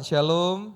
Shalom,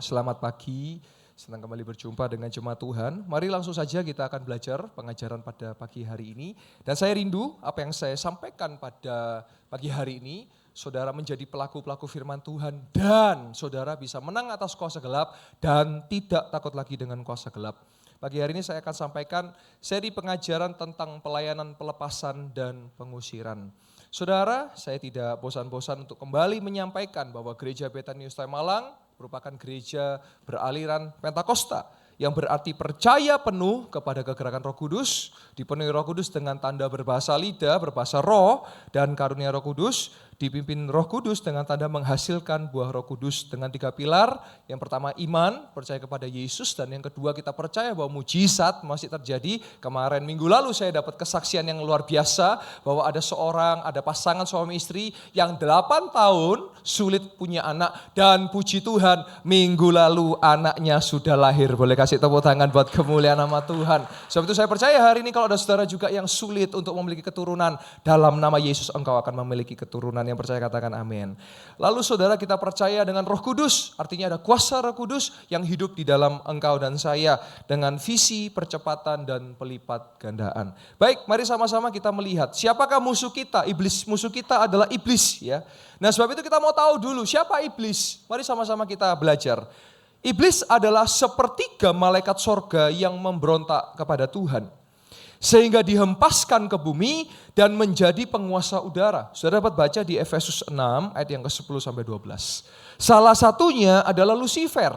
selamat pagi, senang kembali berjumpa dengan jemaat Tuhan. Mari langsung saja kita akan belajar pengajaran pada pagi hari ini. Dan saya rindu apa yang saya sampaikan pada pagi hari ini, saudara menjadi pelaku-pelaku firman Tuhan dan saudara bisa menang atas kuasa gelap dan tidak takut lagi dengan kuasa gelap. Pagi hari ini saya akan sampaikan seri pengajaran tentang pelayanan pelepasan dan pengusiran. Saudara, saya tidak bosan-bosan untuk kembali menyampaikan bahwa Gereja Betanius Time Malang merupakan gereja beraliran Pentakosta yang berarti percaya penuh kepada kegerakan Roh Kudus, dipenuhi Roh Kudus dengan tanda berbahasa lidah, berbahasa roh, dan karunia Roh Kudus, dipimpin Roh Kudus dengan tanda menghasilkan buah Roh Kudus dengan 3 pilar. Yang pertama iman, percaya kepada Yesus, dan yang kedua kita percaya bahwa mujizat masih terjadi. Kemarin minggu lalu saya dapat kesaksian yang luar biasa bahwa ada pasangan suami istri yang 8 tahun sulit punya anak, dan puji Tuhan minggu lalu anaknya sudah lahir. Boleh kasih tepuk tangan buat kemuliaan nama Tuhan. Sebab itu saya percaya hari ini kalau ada saudara juga yang sulit untuk memiliki keturunan, dalam nama Yesus engkau akan memiliki keturunan. Yang percaya katakan amin. Lalu saudara, kita percaya dengan Roh Kudus, artinya ada kuasa Roh Kudus yang hidup di dalam engkau dan saya dengan visi percepatan dan pelipat gandaan. Baik, mari sama-sama kita melihat siapakah musuh kita. Iblis, musuh kita adalah iblis ya. Nah, sebab itu kita mau tahu dulu siapa iblis. Mari sama-sama kita belajar. Iblis adalah sepertiga malaikat sorga yang memberontak kepada Tuhan, sehingga dihempaskan ke bumi dan menjadi penguasa udara. Saudara dapat baca di Efesus 6 ayat yang ke-10 sampai 12. Salah satunya adalah Lucifer.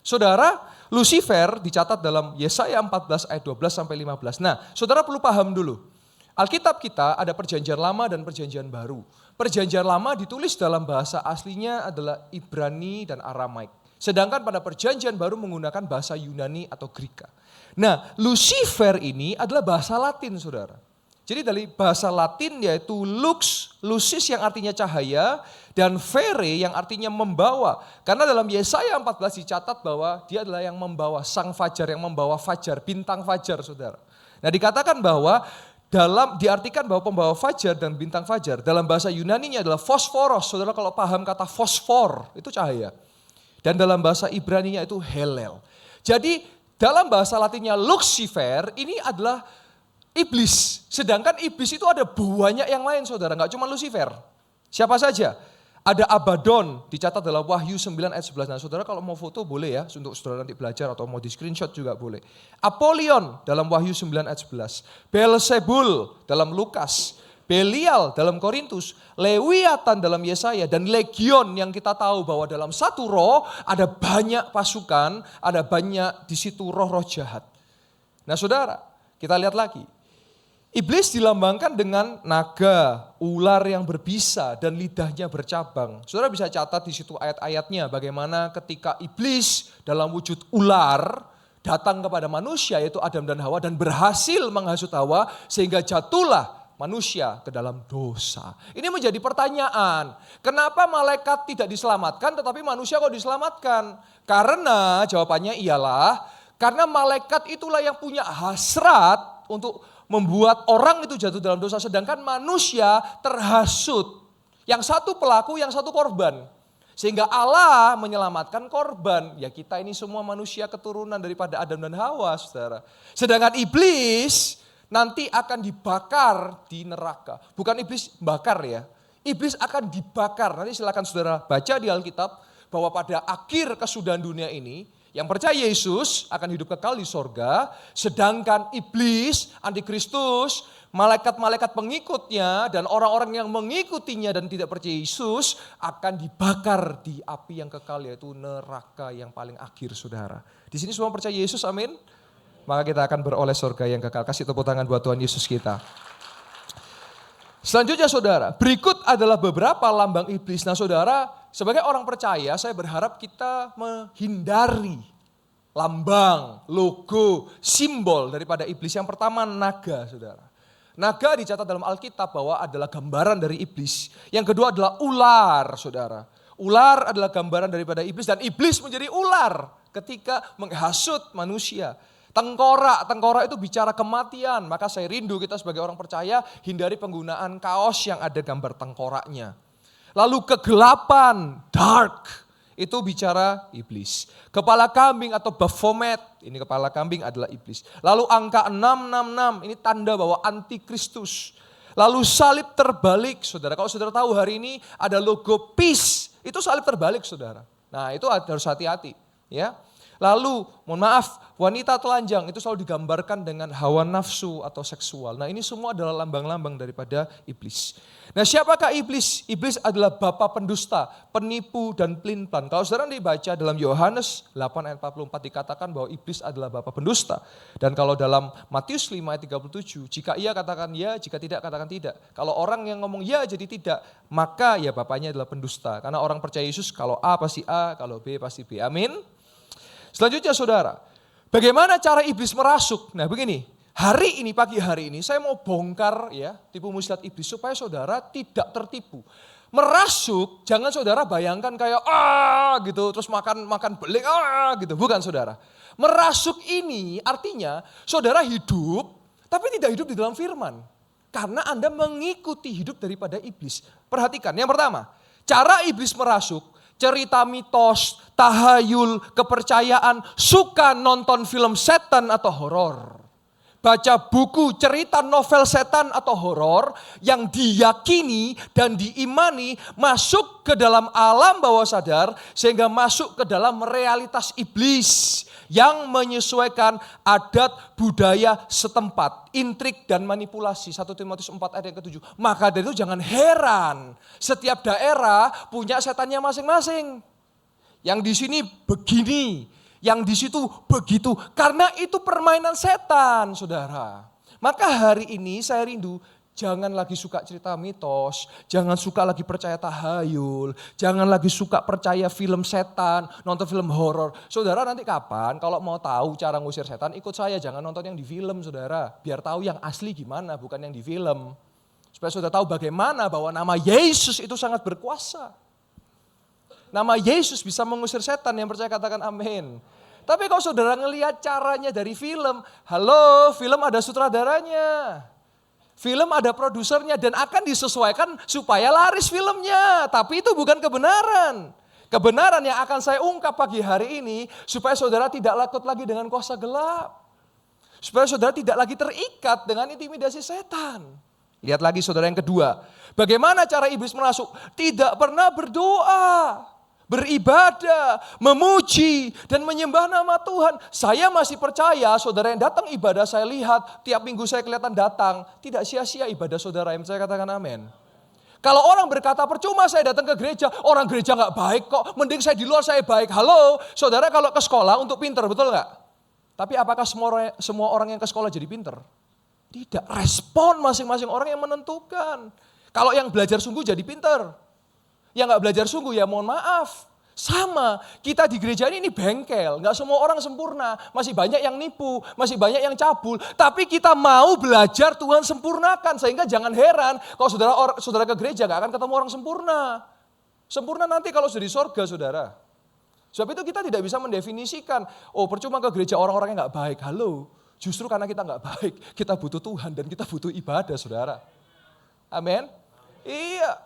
Saudara, Lucifer dicatat dalam Yesaya 14 ayat 12 sampai 15. Nah, saudara perlu paham dulu. Alkitab kita ada perjanjian lama dan perjanjian baru. Perjanjian lama ditulis dalam bahasa aslinya adalah Ibrani dan Aramaik. Sedangkan pada perjanjian baru menggunakan bahasa Yunani atau Greka. Nah, Lucifer ini adalah bahasa Latin, saudara. Jadi dari bahasa Latin yaitu lux, lucis yang artinya cahaya, dan fere yang artinya membawa. Karena dalam Yesaya 14 dicatat bahwa dia adalah yang membawa sang fajar, yang membawa fajar, bintang fajar, saudara. Nah, dikatakan bahwa diartikan bahwa pembawa fajar dan bintang fajar dalam bahasa Yunaninya adalah fosforos. Saudara kalau paham kata fosfor, itu cahaya. Dan dalam bahasa Ibraninya itu helel. Jadi dalam bahasa Latinnya Lucifer ini adalah iblis. Sedangkan iblis itu ada banyak yang lain, saudara. Enggak cuma Lucifer. Siapa saja? Ada Abaddon, dicatat dalam Wahyu 9 ayat 11. Nah, saudara kalau mau foto boleh ya, untuk saudara nanti belajar atau mau di screenshot juga boleh. Apollyon dalam Wahyu 9 ayat 11. Beelzebul dalam Lukas. Belial dalam Korintus, Lewiatan dalam Yesaya, dan Legion yang kita tahu bahwa dalam satu roh ada banyak pasukan, ada banyak di situ roh-roh jahat. Nah, saudara, kita lihat lagi. Iblis dilambangkan dengan naga, ular yang berbisa dan lidahnya bercabang. Saudara bisa catat di situ ayat-ayatnya bagaimana ketika iblis dalam wujud ular datang kepada manusia yaitu Adam dan Hawa dan berhasil menghasut Hawa sehingga jatuhlah manusia ke dalam dosa. Ini menjadi pertanyaan, kenapa malaikat tidak diselamatkan tetapi manusia kok diselamatkan? Karena jawabannya ialah, karena malaikat itulah yang punya hasrat untuk membuat orang itu jatuh dalam dosa, sedangkan manusia terhasut. Yang satu pelaku, yang satu korban. Sehingga Allah menyelamatkan korban. Ya kita ini semua manusia keturunan daripada Adam dan Hawa, saudara. Sedangkan iblis nanti akan dibakar di neraka. Bukan iblis bakar ya. Iblis akan dibakar. Nanti silakan saudara baca di Alkitab bahwa pada akhir kesudahan dunia ini, yang percaya Yesus akan hidup kekal di sorga. Sedangkan iblis, antikristus, malaikat-malaikat pengikutnya dan orang-orang yang mengikutinya dan tidak percaya Yesus akan dibakar di api yang kekal yaitu neraka yang paling akhir, saudara. Di sini semua percaya Yesus, amin. Maka kita akan beroleh surga yang kekal. Kasih tepuk tangan buat Tuhan Yesus kita. Selanjutnya saudara, berikut adalah beberapa lambang iblis. Nah saudara, sebagai orang percaya saya berharap kita menghindari lambang, logo, simbol daripada iblis. Yang pertama naga, saudara. Naga dicatat dalam Alkitab bahwa adalah gambaran dari iblis. Yang kedua adalah ular, saudara. Ular adalah gambaran daripada iblis dan iblis menjadi ular ketika menghasut manusia. Tengkorak itu bicara kematian. Maka saya rindu kita sebagai orang percaya hindari penggunaan kaos yang ada gambar tengkoraknya. Lalu kegelapan, dark. Itu bicara iblis. Kepala kambing atau Baphomet, ini kepala kambing adalah iblis. Lalu angka 666, ini tanda bahwa antikristus. Lalu salib terbalik, saudara. Kalau saudara tahu hari ini ada logo peace, itu salib terbalik, saudara. Nah itu harus hati-hati. Ya. Lalu, mohon maaf, wanita telanjang itu selalu digambarkan dengan hawa nafsu atau seksual. Nah ini semua adalah lambang-lambang daripada iblis. Nah siapakah iblis? Iblis adalah bapa pendusta, penipu dan pelin-pelan. Kalau saudara dibaca dalam Yohanes 8 ayat 44 dikatakan bahwa iblis adalah bapa pendusta. Dan kalau dalam Matius 5 ayat 37, jika ia katakan ya, jika tidak katakan tidak. Kalau orang yang ngomong ya jadi tidak, maka ya bapaknya adalah pendusta. Karena orang percaya Yesus kalau A pasti A, kalau B pasti B. Amin. Selanjutnya saudara, bagaimana cara iblis merasuk? Nah begini, hari ini, pagi hari ini saya mau bongkar ya tipu muslihat iblis supaya saudara tidak tertipu. Merasuk, jangan saudara bayangkan kayak gitu, terus makan beling gitu, bukan saudara. Merasuk ini artinya saudara hidup, tapi tidak hidup di dalam firman. Karena Anda mengikuti hidup daripada iblis. Perhatikan, yang pertama, cara iblis merasuk, cerita mitos, tahayul, kepercayaan, suka nonton film setan atau horor. Baca buku cerita novel setan atau horor yang diyakini dan diimani masuk ke dalam alam bawah sadar sehingga masuk ke dalam realitas iblis yang menyesuaikan adat budaya setempat, intrik dan manipulasi. 1 Timotius 4 ayat yang ke-7. Maka dari itu jangan heran, setiap daerah punya setannya masing-masing. Yang di sini begini, yang di situ begitu, karena itu permainan setan, saudara. Maka hari ini saya rindu, jangan lagi suka cerita mitos, jangan suka lagi percaya tahayul, jangan lagi suka percaya film setan, nonton film horor. Saudara nanti kapan kalau mau tahu cara ngusir setan, ikut saya, jangan nonton yang di film saudara. Biar tahu yang asli gimana, bukan yang di film. Supaya saudara tahu bagaimana bahwa nama Yesus itu sangat berkuasa. Nama Yesus bisa mengusir setan, yang percaya katakan amin. Tapi kalau saudara ngelihat caranya dari film, halo, film ada sutradaranya. Film ada produsernya dan akan disesuaikan supaya laris filmnya. Tapi itu bukan kebenaran. Kebenaran yang akan saya ungkap pagi hari ini supaya saudara tidak lakut lagi dengan kuasa gelap. Supaya saudara tidak lagi terikat dengan intimidasi setan. Lihat lagi saudara yang kedua. Bagaimana cara iblis merasuk? Tidak pernah berdoa, beribadah, memuji, dan menyembah nama Tuhan. Saya masih percaya saudara yang datang ibadah saya lihat, tiap minggu saya kelihatan datang. Tidak sia-sia ibadah saudara, yang saya katakan amin. Kalau orang berkata percuma saya datang ke gereja, orang gereja gak baik kok, mending saya di luar saya baik. Halo, saudara kalau ke sekolah untuk pinter, betul gak? Tapi apakah semua orang yang ke sekolah jadi pinter? Tidak, respon masing-masing orang yang menentukan. Kalau yang belajar sungguh jadi pinter. Yang gak belajar sungguh ya mohon maaf. Sama, kita di gereja ini bengkel. Gak semua orang sempurna. Masih banyak yang nipu, masih banyak yang cabul. Tapi kita mau belajar Tuhan sempurnakan. Sehingga jangan heran kalau saudara ke gereja gak akan ketemu orang sempurna. Sempurna nanti kalau sudah di sorga saudara. Sebab itu kita tidak bisa mendefinisikan, oh percuma ke gereja orang-orang yang gak baik. Halo, justru karena kita gak baik, kita butuh Tuhan dan kita butuh ibadah saudara. Amin. Iya.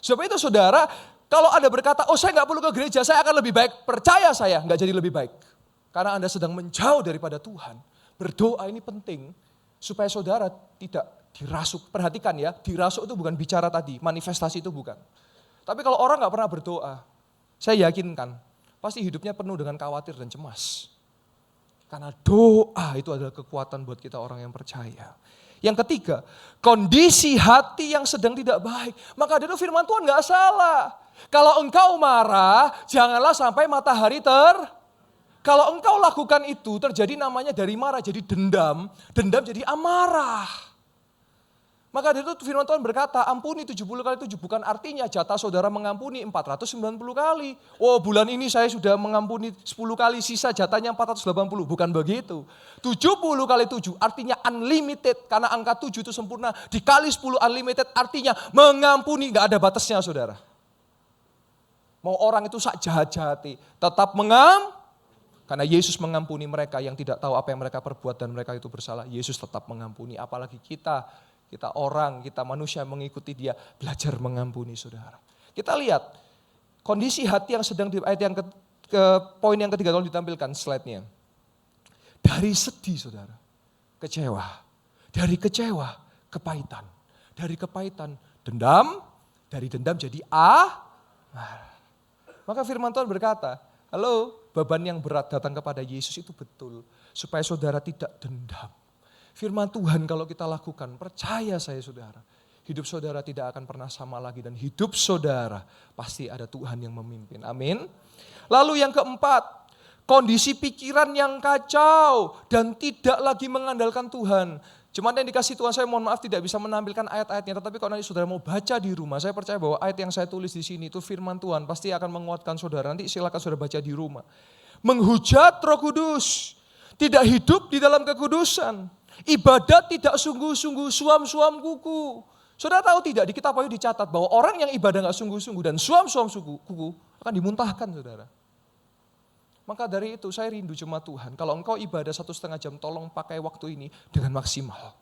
Sebab itu saudara, kalau Anda berkata, oh saya gak perlu ke gereja, saya akan lebih baik. Percaya saya, gak jadi lebih baik. Karena Anda sedang menjauh daripada Tuhan. Berdoa ini penting, supaya saudara tidak dirasuk. Perhatikan ya, dirasuk itu bukan bicara tadi, manifestasi itu bukan. Tapi kalau orang gak pernah berdoa, saya yakinkan, pasti hidupnya penuh dengan khawatir dan cemas. Karena doa itu adalah kekuatan buat kita orang yang percaya. Yang ketiga, kondisi hati yang sedang tidak baik. Maka dari itu firman Tuhan gak salah. Kalau engkau marah, janganlah sampai matahari Kalau engkau lakukan itu, terjadi namanya dari marah jadi dendam. Dendam jadi amarah. Maka dari itu firman Tuhan berkata, ampuni 70 kali 7. Bukan artinya jatah saudara mengampuni 490 kali. Oh bulan ini saya sudah mengampuni 10 kali, sisa jatahnya 480. Bukan begitu. 70 kali 7 artinya unlimited. Karena angka 7 itu sempurna. Dikali 10 unlimited artinya mengampuni. Gak ada batasnya saudara. Mau orang itu sak jahat-jahati. Tetap karena Yesus mengampuni mereka yang tidak tahu apa yang mereka perbuat dan mereka itu bersalah. Yesus tetap mengampuni. Apalagi kita orang, kita manusia mengikuti dia, belajar mengampuni saudara. Kita lihat, Kondisi hati yang sedang di ayat yang ke poin yang ketiga kalau ditampilkan slide-nya. Dari sedih saudara, kecewa. Dari kecewa, kepahitan. Dari kepahitan, dendam. Dari dendam jadi Maka firman Tuhan berkata, halo, beban yang berat datang kepada Yesus itu betul. Supaya saudara tidak dendam. Firman Tuhan kalau kita lakukan, percaya saya saudara. Hidup saudara tidak akan pernah sama lagi. Dan hidup saudara pasti ada Tuhan yang memimpin. Amin. Lalu yang keempat, kondisi pikiran yang kacau dan tidak lagi mengandalkan Tuhan. Cuman yang dikasih Tuhan, saya mohon maaf tidak bisa menampilkan ayat-ayatnya. Tetapi kalau nanti saudara mau baca di rumah, saya percaya bahwa ayat yang saya tulis di sini itu firman Tuhan. Pasti akan menguatkan saudara. Nanti silakan saudara baca di rumah. Menghujat Roh Kudus. Tidak hidup di dalam kekudusan. Ibadat tidak sungguh-sungguh, suam-suam kuku. Saudara tahu tidak, di kitab Wahyu dicatat bahwa orang yang ibadah gak sungguh-sungguh dan suam-suam kuku akan dimuntahkan saudara. Maka dari itu saya rindu jemaat Tuhan. Kalau engkau ibadah 1,5 jam, tolong pakai waktu ini dengan maksimal.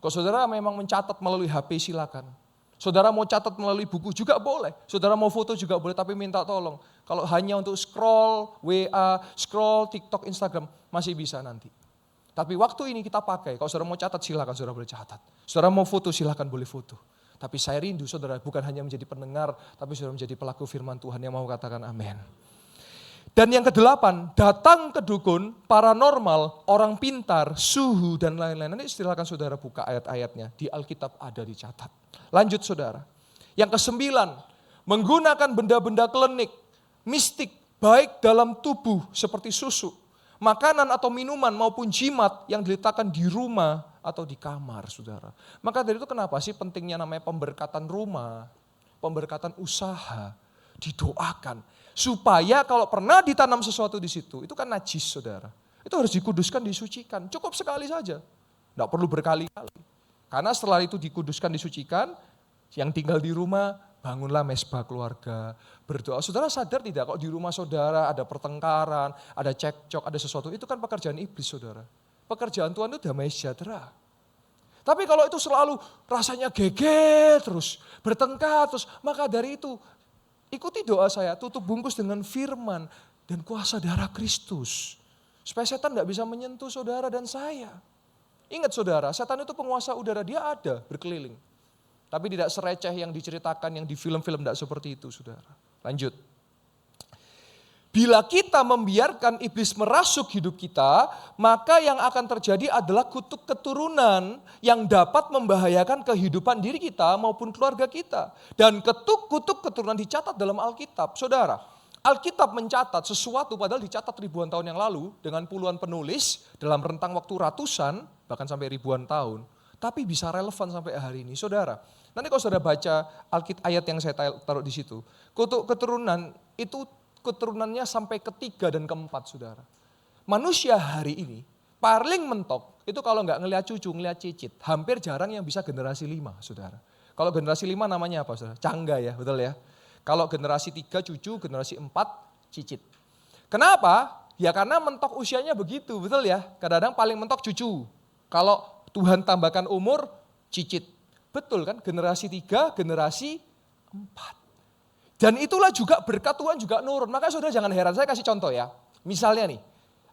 Kalau saudara memang mencatat melalui HP silakan. Saudara mau catat melalui buku juga boleh. Saudara mau foto juga boleh, tapi minta tolong. Kalau hanya untuk scroll WA, scroll TikTok, Instagram, masih bisa nanti. Tapi waktu ini kita pakai, kalau saudara mau catat silakan saudara boleh catat. Saudara mau foto silakan boleh foto. Tapi saya rindu saudara bukan hanya menjadi pendengar, tapi saudara menjadi pelaku firman Tuhan yang mau katakan amin. Dan yang ke-8, datang ke dukun, paranormal, orang pintar, suhu, dan lain-lain. Nanti silakan saudara buka ayat-ayatnya, di Alkitab ada dicatat. Lanjut saudara. Yang ke-9, menggunakan benda-benda klinik, mistik, baik dalam tubuh seperti susu, makanan atau minuman maupun jimat yang diletakkan di rumah atau di kamar saudara. Maka dari itu kenapa sih pentingnya namanya pemberkatan rumah, pemberkatan usaha, didoakan. Supaya kalau pernah ditanam sesuatu di situ, itu kan najis saudara. Itu harus dikuduskan, disucikan. Cukup sekali saja. Tidak perlu berkali-kali. Karena setelah itu dikuduskan, disucikan, yang tinggal di rumah, bangunlah mesbah keluarga, berdoa. Saudara sadar tidak, kalau di rumah saudara ada pertengkaran, ada cekcok, ada sesuatu, itu kan pekerjaan iblis saudara. Pekerjaan Tuhan itu damai sejahtera. Tapi kalau itu selalu rasanya geger terus, bertengkar terus, maka dari itu, ikuti doa saya, tutup bungkus dengan firman dan kuasa darah Kristus. Supaya setan tidak bisa menyentuh saudara dan saya. Ingat saudara, setan itu penguasa udara, dia ada berkeliling. Tapi tidak sereceh yang diceritakan yang di film-film, tidak seperti itu saudara. Lanjut. Bila kita membiarkan iblis merasuk hidup kita, maka yang akan terjadi adalah kutuk keturunan yang dapat membahayakan kehidupan diri kita maupun keluarga kita. Dan kutuk keturunan dicatat dalam Alkitab. Saudara, Alkitab mencatat sesuatu padahal dicatat ribuan tahun yang lalu dengan puluhan penulis dalam rentang waktu ratusan, bahkan sampai ribuan tahun. Tapi bisa relevan sampai hari ini. Saudara, nanti kalau saudara baca Alkitab ayat yang saya taruh di situ, kutuk keturunan itu keturunannya sampai ketiga dan keempat saudara. Manusia hari ini paling mentok itu kalau nggak ngelihat cucu, ngelihat cicit. Hampir jarang yang bisa generasi 5 saudara. Kalau generasi 5 namanya apa saudara? Cangga ya, betul ya. Kalau generasi 3 cucu, generasi 4 cicit. Kenapa? Ya karena mentok usianya begitu, betul ya. Kadang-kadang paling mentok cucu. Kalau Tuhan tambahkan umur, cicit. Betul kan? Generasi 3, generasi 4. Dan itulah juga berkat Tuhan juga nurun. Maka saudara jangan heran, saya kasih contoh ya. Misalnya nih,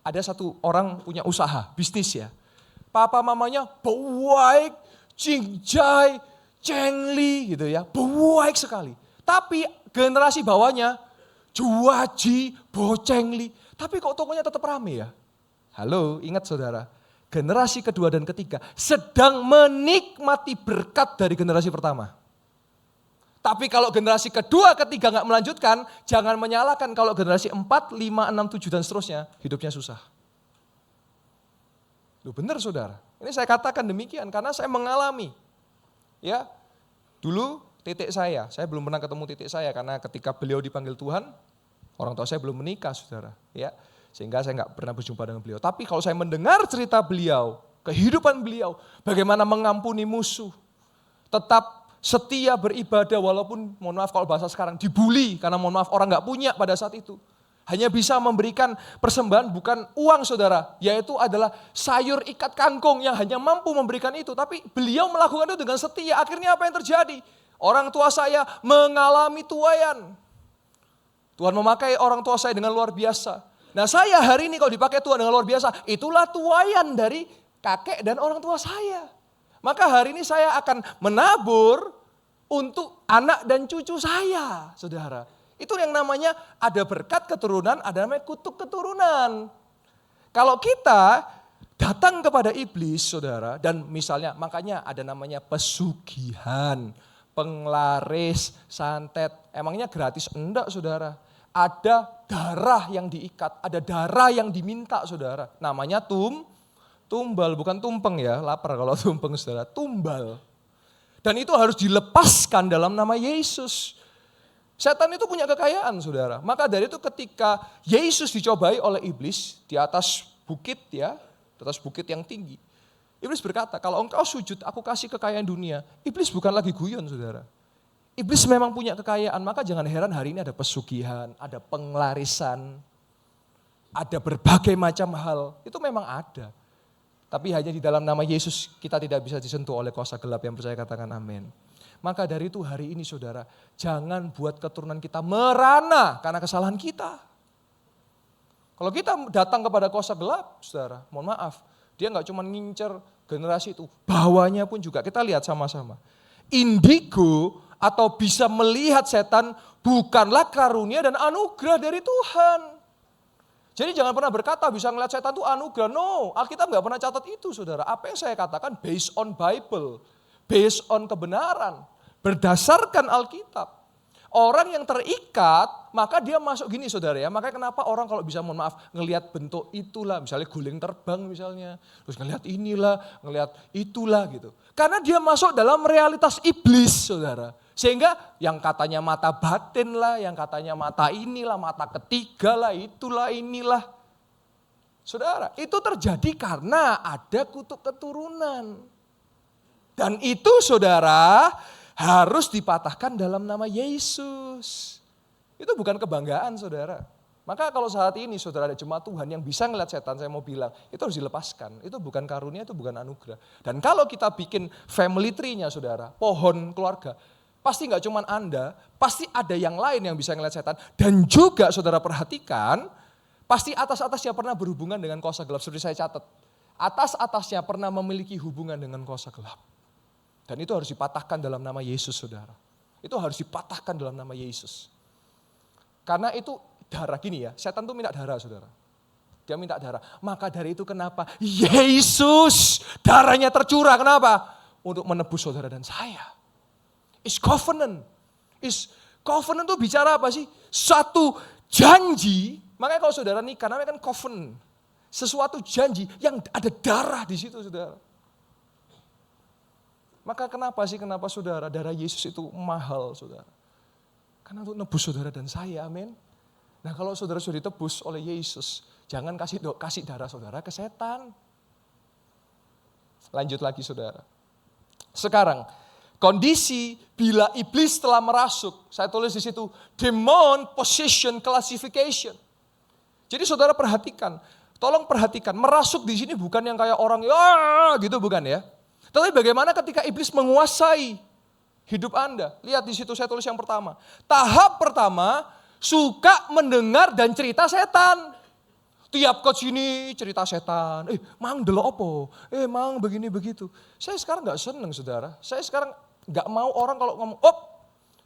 ada satu orang punya usaha, bisnis ya. Papa mamanya baik, cingjai, cengli gitu ya. Baik sekali. Tapi generasi bawahnya, juaji, bocengli. Tapi kok tokonya tetap rame ya? Halo, ingat saudara. Generasi kedua dan ketiga sedang menikmati berkat dari generasi pertama. Tapi kalau generasi kedua, ketiga nggak melanjutkan, jangan menyalahkan kalau generasi 4, 5, 6, 7 dan seterusnya hidupnya susah. Loh benar saudara, ini saya katakan demikian karena saya mengalami. Ya, dulu titik saya belum pernah ketemu titik saya karena ketika beliau dipanggil Tuhan, orang tua saya belum menikah saudara. Ya, sehingga saya nggak pernah berjumpa dengan beliau. Tapi kalau saya mendengar cerita beliau, kehidupan beliau, bagaimana mengampuni musuh, tetap setia beribadah walaupun mohon maaf kalau bahasa sekarang dibully karena mohon maaf orang nggak punya pada saat itu. Hanya bisa memberikan persembahan bukan uang saudara, yaitu adalah sayur ikat kangkung yang hanya mampu memberikan itu. Tapi beliau melakukan itu dengan setia, akhirnya apa yang terjadi? Orang tua saya mengalami tuaian. Tuhan memakai orang tua saya dengan luar biasa. Nah saya hari ini kalau dipakai Tuhan dengan luar biasa, itulah tuaian dari kakek dan orang tua saya. Maka hari ini saya akan menabur untuk anak dan cucu saya, saudara. Itu yang namanya ada berkat keturunan, ada namanya kutuk keturunan. Kalau kita datang kepada iblis, saudara, dan misalnya makanya ada namanya pesugihan, penglaris, santet. Emangnya gratis? Enggak, saudara. Ada darah yang diikat, ada darah yang diminta, saudara. Namanya tumbal, bukan tumpeng ya, lapar kalau tumpeng, saudara. Tumbal. Dan itu harus dilepaskan dalam nama Yesus. Setan itu punya kekayaan, saudara. Maka dari itu ketika Yesus dicobai oleh iblis di atas bukit ya, di atas bukit yang tinggi. Iblis berkata, kalau engkau sujud, aku kasih kekayaan dunia. Iblis bukan lagi guyon, saudara. Iblis memang punya kekayaan, maka jangan heran hari ini ada pesugihan, ada penglarisan, ada berbagai macam hal. Itu memang ada. Tapi hanya di dalam nama Yesus kita tidak bisa disentuh oleh kuasa gelap. Yang percaya katakan amin. Maka dari itu hari ini saudara, jangan buat keturunan kita merana karena kesalahan kita. Kalau kita datang kepada kuasa gelap, saudara, mohon maaf, dia nggak cuma ngincer generasi itu, bawahnya pun juga. Kita lihat sama-sama. Indigo atau bisa melihat setan bukanlah karunia dan anugerah dari Tuhan. Jadi jangan pernah berkata bisa ngelihat setan itu anugerah. No, Alkitab nggak pernah catat itu, saudara. Apa yang saya katakan based on Bible. Based on kebenaran, berdasarkan Alkitab. Orang yang terikat, maka dia masuk gini saudara ya. Makanya kenapa orang kalau bisa mohon maaf, ngelihat bentuk itulah, misalnya guling terbang misalnya. Terus ngelihat inilah, ngelihat itulah gitu. Karena dia masuk dalam realitas iblis saudara. Sehingga yang katanya mata batin lah, yang katanya mata inilah, mata ketiga lah, itulah, inilah. Saudara, itu terjadi karena ada kutuk keturunan. Dan itu saudara harus dipatahkan dalam nama Yesus. Itu bukan kebanggaan saudara. Maka kalau saat ini saudara ada jemaat Tuhan yang bisa ngeliat setan, saya mau bilang itu harus dilepaskan. Itu bukan karunia, itu bukan anugerah. Dan kalau kita bikin family tree-nya saudara, pohon keluarga, pasti gak cuma Anda, pasti ada yang lain yang bisa ngeliat setan. Dan juga saudara perhatikan, pasti atas-atasnya pernah berhubungan dengan kuasa gelap. Seperti saya catat, atas-atasnya pernah memiliki hubungan dengan kuasa gelap. Dan itu harus dipatahkan dalam nama Yesus, saudara. Itu harus dipatahkan dalam nama Yesus. Karena itu darah gini ya, setan tuh minta darah, saudara. Dia minta darah. Maka dari itu kenapa? Yesus, darahnya tercurah. Kenapa? Untuk menebus saudara dan saya. Is covenant. Covenant itu bicara apa sih? Satu janji. Makanya kalau saudara nikah, namanya kan covenant. Sesuatu janji yang ada darah di situ, saudara. Maka kenapa saudara, darah Yesus itu mahal saudara. Karena untuk nebus saudara dan saya, amin. Nah kalau saudara sudah ditebus oleh Yesus, jangan kasih darah saudara ke setan. Lanjut lagi saudara. Sekarang, kondisi bila iblis telah merasuk, saya tulis di situ, demon possession classification. Jadi saudara perhatikan, tolong perhatikan, merasuk di sini bukan yang kayak orang, ya gitu bukan ya. Tetapi bagaimana ketika iblis menguasai hidup Anda? Lihat di situ saya tulis yang pertama. Tahap pertama, suka mendengar dan cerita setan. Tiap ke sini cerita setan. Mang delok apa? Mang begini begitu. Saya sekarang gak seneng saudara. Saya sekarang gak mau orang kalau ngomong,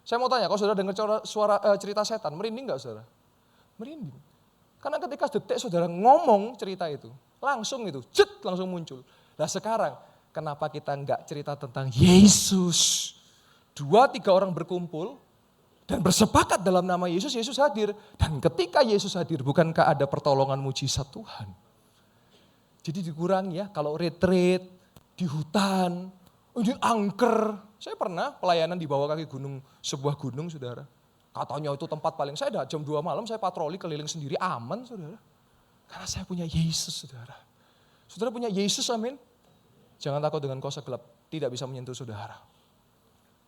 saya mau tanya, kalau saudara dengar suara cerita setan, merinding gak saudara? Merinding. Karena ketika detik saudara ngomong cerita itu, langsung itu, langsung muncul. Nah sekarang, kenapa kita enggak cerita tentang Yesus? 2-3 orang berkumpul dan bersepakat dalam nama Yesus, Yesus hadir. Dan ketika Yesus hadir, bukankah ada pertolongan mujizat Tuhan? Jadi dikurangi ya, kalau retreat di hutan, ini angker. Saya pernah pelayanan di bawah kaki gunung, sebuah gunung saudara. Katanya itu tempat paling, saya dah jam 2 malam saya patroli keliling sendiri, aman saudara. Karena saya punya Yesus saudara. Saudara punya Yesus, amin. Jangan takut dengan kuasa gelap, tidak bisa menyentuh saudara.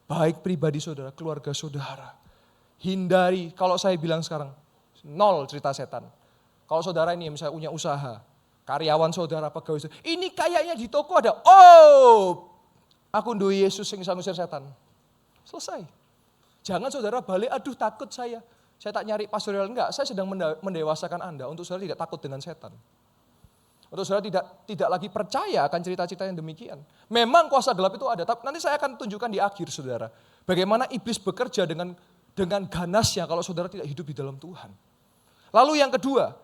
Baik pribadi saudara, keluarga saudara. Hindari, kalau saya bilang sekarang, 0 cerita setan. Kalau saudara ini misalnya punya usaha, karyawan saudara, pegawai saudara, ini kayaknya di toko ada, aku duwe Yesus yang bisa ngusir setan. Selesai. Jangan saudara balik, aduh takut saya. Saya tak nyari pastoral, enggak. Saya sedang mendewasakan Anda untuk saudara tidak takut dengan setan. Untuk saudara tidak lagi percaya akan cerita-cerita yang demikian. Memang kuasa gelap itu ada, tapi nanti saya akan tunjukkan di akhir saudara. Bagaimana iblis bekerja dengan ganasnya kalau saudara tidak hidup di dalam Tuhan. Lalu yang kedua,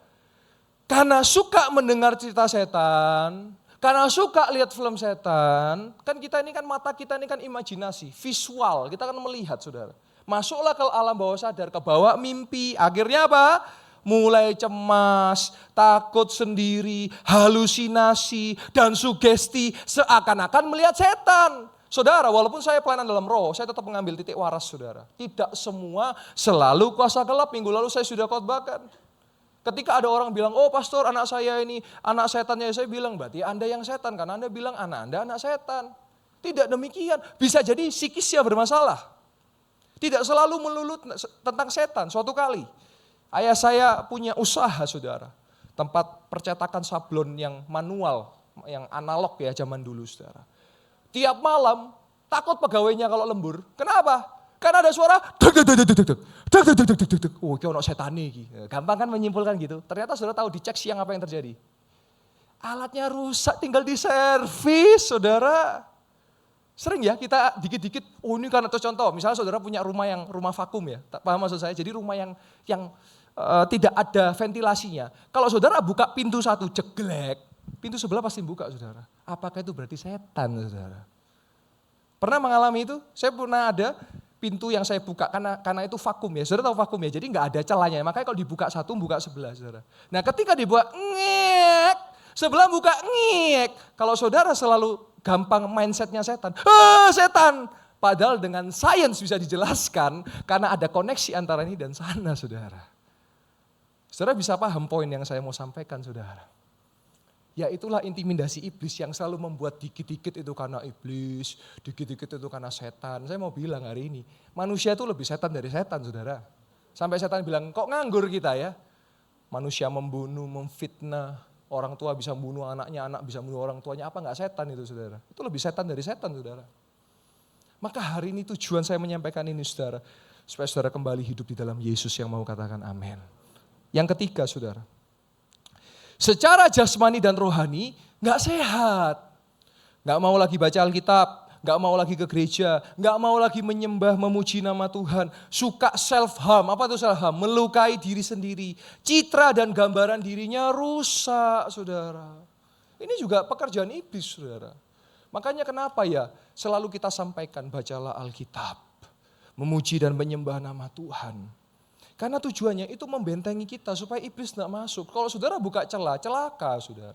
karena suka mendengar cerita setan, karena suka lihat film setan, kan kita ini kan mata kita ini kan imajinasi, visual, kita kan melihat saudara. Masuklah ke alam bawah sadar, ke bawah mimpi, akhirnya apa? Mulai cemas, takut sendiri, halusinasi, dan sugesti seakan-akan melihat setan. Saudara, walaupun saya pelayanan dalam roh, saya tetap mengambil titik waras saudara. Tidak semua selalu kuasa gelap, minggu lalu saya sudah khotbahkan. Ketika ada orang bilang, oh pastor anak saya ini anak setannya, saya bilang berarti Anda yang setan, karena Anda bilang anak Anda anak setan. Tidak demikian, bisa jadi psikisnya bermasalah. Tidak selalu melulu tentang setan. Suatu kali, ayah saya punya usaha saudara, tempat percetakan sablon yang manual, yang analog ya zaman dulu saudara. Tiap malam takut pegawainya kalau lembur. Kenapa? Karena ada suara oh ini ono setan iki. Gampang kan menyimpulkan gitu. Ternyata saudara tahu dicek siang apa yang terjadi. Alatnya rusak tinggal diservis saudara. Sering ya kita dikit-dikit, oh ini karena contoh, misalnya saudara punya rumah vakum ya, paham maksud saya? Jadi rumah yang tidak ada ventilasinya. Kalau saudara buka pintu satu jeglek, pintu sebelah pasti buka saudara. Apakah itu berarti setan saudara? Pernah mengalami itu? Saya pernah ada pintu yang saya buka karena itu vakum ya. Saudara tahu vakum ya, jadi nggak ada celahnya. Makanya kalau dibuka satu, buka sebelah saudara. Nah ketika dibuka ngek, sebelah buka ngek. Kalau saudara selalu gampang mindsetnya setan. Setan. Padahal dengan sains bisa dijelaskan karena ada koneksi antara ini dan sana saudara. Saudara bisa paham poin yang saya mau sampaikan saudara. Ya itulah intimidasi iblis yang selalu membuat dikit-dikit itu karena iblis, dikit-dikit itu karena setan. Saya mau bilang hari ini, manusia itu lebih setan dari setan saudara. Sampai setan bilang, kok nganggur kita ya? Manusia membunuh, memfitnah. Orang tua bisa membunuh anaknya, anak bisa membunuh orang tuanya. Apa enggak setan itu saudara? Itu lebih setan dari setan saudara. Maka hari ini tujuan saya menyampaikan ini saudara. Supaya saudara kembali hidup di dalam Yesus yang mau katakan amin. Yang ketiga saudara. Secara jasmani dan rohani enggak sehat. Enggak mau lagi baca Alkitab. Enggak mau lagi ke gereja, enggak mau lagi menyembah, memuji nama Tuhan. Suka self-harm, apa itu self-harm? Melukai diri sendiri. Citra dan gambaran dirinya rusak, saudara. Ini juga pekerjaan iblis, saudara. Makanya kenapa ya selalu kita sampaikan, bacalah Alkitab. Memuji dan menyembah nama Tuhan. Karena tujuannya itu membentengi kita supaya iblis tidak masuk. Kalau saudara buka celah, celaka, saudara.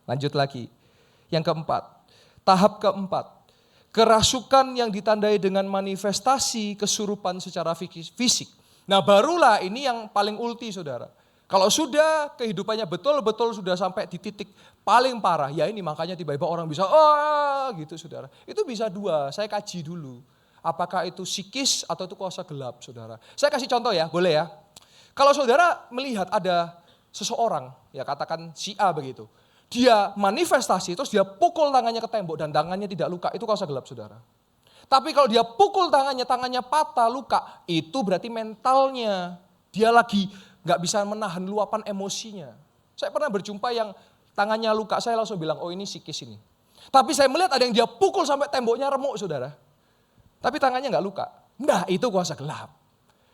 Lanjut lagi. Yang keempat, tahap keempat. Kerasukan yang ditandai dengan manifestasi kesurupan secara fisik. Nah barulah ini yang paling ulti saudara. Kalau sudah kehidupannya betul-betul sudah sampai di titik paling parah. Ya ini makanya tiba-tiba orang bisa, oh gitu saudara. Itu bisa dua, saya kaji dulu. Apakah itu psikis atau itu kuasa gelap saudara. Saya kasih contoh ya, boleh ya. Kalau saudara melihat ada seseorang, ya katakan si A begitu. Dia manifestasi, terus dia pukul tangannya ke tembok dan tangannya tidak luka, itu kuasa gelap saudara. Tapi kalau dia pukul tangannya patah, luka, itu berarti mentalnya. Dia lagi gak bisa menahan luapan emosinya. Saya pernah berjumpa yang tangannya luka, saya langsung bilang, oh ini psikis ini. Tapi saya melihat ada yang dia pukul sampai temboknya remuk saudara. Tapi tangannya gak luka. Nah itu kuasa gelap.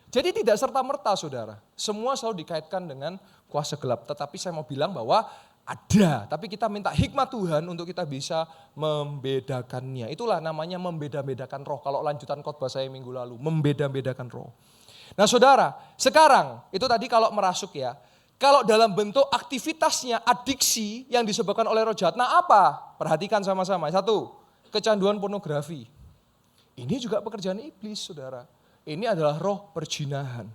Jadi tidak serta-merta saudara, semua selalu dikaitkan dengan kuasa gelap. Tetapi saya mau bilang bahwa ada, tapi kita minta hikmat Tuhan untuk kita bisa membedakannya. Itulah namanya membeda-bedakan roh. Kalau lanjutan khotbah saya minggu lalu, membeda-bedakan roh. Nah saudara, sekarang itu tadi kalau merasuk ya. Kalau dalam bentuk aktivitasnya adiksi yang disebabkan oleh roh jahat. Nah apa? Perhatikan sama-sama. Satu, kecanduan pornografi. Ini juga pekerjaan iblis saudara. Ini adalah roh perjinahan.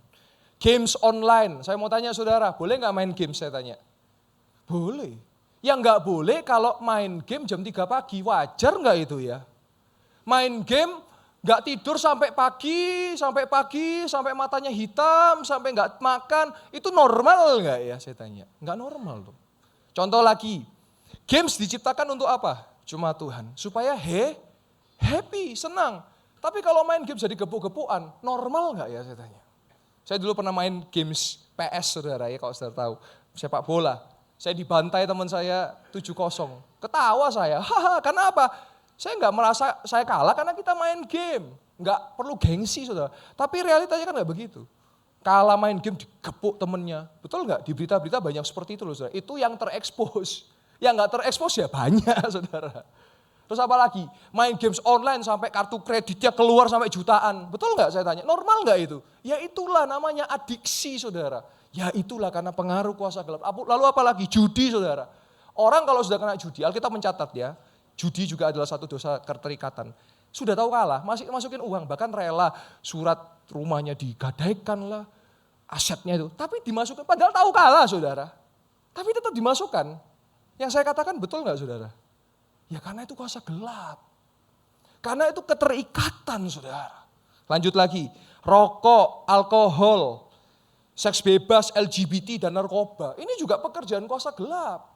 Games online, saya mau tanya saudara, boleh gak main games saya tanya? Boleh. Yang nggak boleh kalau main game jam 3 pagi, wajar nggak itu ya? Main game nggak tidur sampai pagi, sampai matanya hitam, sampai nggak makan, itu normal nggak ya saya tanya? Nggak normal tuh. Contoh lagi, games diciptakan untuk apa? Cuma Tuhan, supaya happy, senang. Tapi kalau main game jadi gepuk-gepukan, normal nggak ya saya tanya? Saya dulu pernah main games PS saudara ya, kalau saudara tahu. Sepak bola. Saya dibantai teman saya 7-0. Ketawa saya, haha, karena apa? Saya nggak merasa saya kalah karena kita main game. Nggak perlu gengsi saudara. Tapi realitanya kan nggak begitu. Kalah main game digepuk temennya. Betul nggak? Di berita-berita banyak seperti itu loh saudara. Itu yang terekspos. Yang nggak terekspos ya banyak saudara. Terus apa lagi? Main games online sampai kartu kreditnya keluar sampai jutaan. Betul nggak saya tanya? Normal nggak itu? Ya itulah namanya adiksi saudara. Ya itulah karena pengaruh kuasa gelap. Lalu apa lagi? Judi saudara. Orang kalau sudah kena judi, Alkitab mencatat ya. Judi juga adalah satu dosa keterikatan. Sudah tahu kalah, masih masukin uang. Bahkan rela surat rumahnya digadaikan lah. Asetnya itu. Tapi dimasukkan, padahal tahu kalah saudara. Tapi tetap dimasukkan. Yang saya katakan betul nggak saudara? Ya karena itu kuasa gelap. Karena itu keterikatan saudara. Lanjut lagi, rokok, alkohol, seks bebas, LGBT dan narkoba. Ini juga pekerjaan kuasa gelap.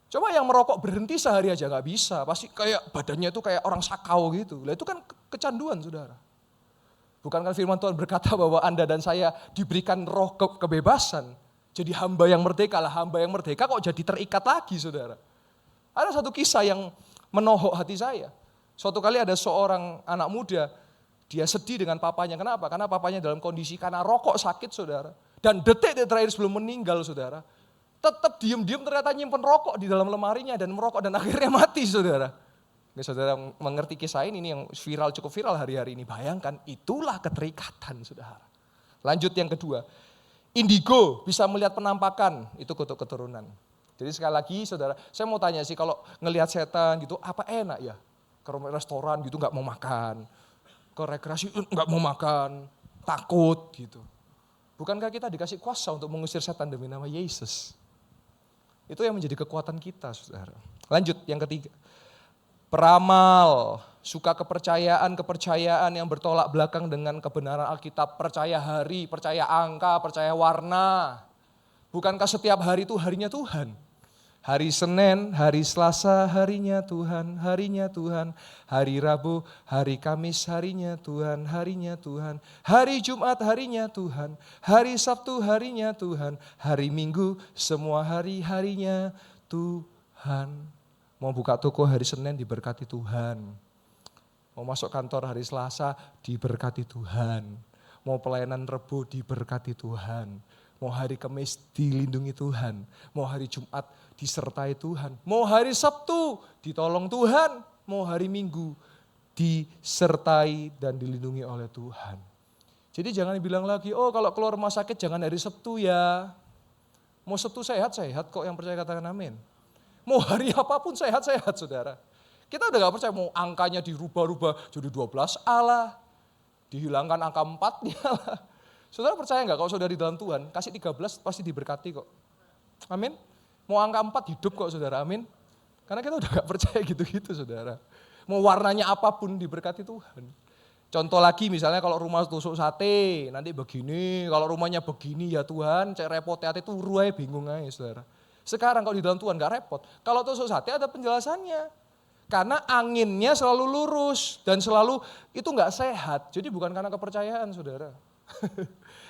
Coba yang merokok berhenti sehari aja gak bisa. Pasti kayak badannya itu kayak orang sakau gitu. Lah itu kan kecanduan saudara. Bukankah firman Tuhan berkata bahwa Anda dan saya diberikan roh kebebasan. Jadi hamba yang merdeka lah. Hamba yang merdeka kok jadi terikat lagi saudara. Ada satu kisah yang menohok hati saya. Suatu kali ada seorang anak muda, dia sedih dengan papanya. Kenapa? Karena papanya dalam kondisi karena rokok sakit saudara. Dan detik-detik terakhir sebelum meninggal saudara, tetap diem-diem ternyata nyimpen rokok di dalam lemarinya dan merokok dan akhirnya mati saudara. Nggak saudara mengerti kisah ini yang viral, cukup viral hari-hari ini. Bayangkan itulah keterikatan saudara. Lanjut yang kedua, indigo bisa melihat penampakan, itu kutuk keturunan. Jadi sekali lagi saudara, saya mau tanya sih kalau ngelihat setan gitu, apa enak ya? Ke restoran gitu nggak mau makan, ke rekreasi nggak mau makan, takut gitu. Bukankah kita dikasih kuasa untuk mengusir setan demi nama Yesus? Itu yang menjadi kekuatan kita saudara. Lanjut yang ketiga, peramal, suka kepercayaan yang bertolak belakang dengan kebenaran Alkitab, percaya hari, percaya angka, percaya warna. Bukankah setiap hari itu harinya Tuhan? Hari Senin, hari Selasa, harinya Tuhan, harinya Tuhan. Hari Rabu, hari Kamis, harinya Tuhan, harinya Tuhan. Hari Jumat, harinya Tuhan. Hari Sabtu, harinya Tuhan. Hari Minggu, semua hari-harinya Tuhan. Mau buka toko hari Senin, diberkati Tuhan. Mau masuk kantor hari Selasa, diberkati Tuhan. Mau pelayanan Rebo, diberkati Tuhan. Mau hari Kamis dilindungi Tuhan, mau hari Jumat disertai Tuhan, mau hari Sabtu ditolong Tuhan, mau hari Minggu disertai dan dilindungi oleh Tuhan. Jadi jangan bilang lagi, oh kalau keluar rumah sakit jangan hari Sabtu ya. Mau Sabtu sehat-sehat kok, yang percaya katakan amin. Mau hari apapun sehat-sehat saudara. Kita udah gak percaya mau angkanya dirubah-rubah jadi 12 Allah, dihilangkan angka 4-nya lah. Saudara percaya nggak kalau saudara di dalam Tuhan, kasih 13 pasti diberkati kok. Amin. Mau angka 4 hidup kok saudara, amin. Karena kita udah gak percaya gitu-gitu saudara. Mau warnanya apapun diberkati Tuhan. Contoh lagi misalnya kalau rumah tusuk sate, nanti begini, kalau rumahnya begini ya Tuhan, cek repot hati turu aja bingung aja saudara. Sekarang kalau di dalam Tuhan gak repot, kalau tusuk sate ada penjelasannya. Karena anginnya selalu lurus dan selalu itu gak sehat, jadi bukan karena kepercayaan saudara.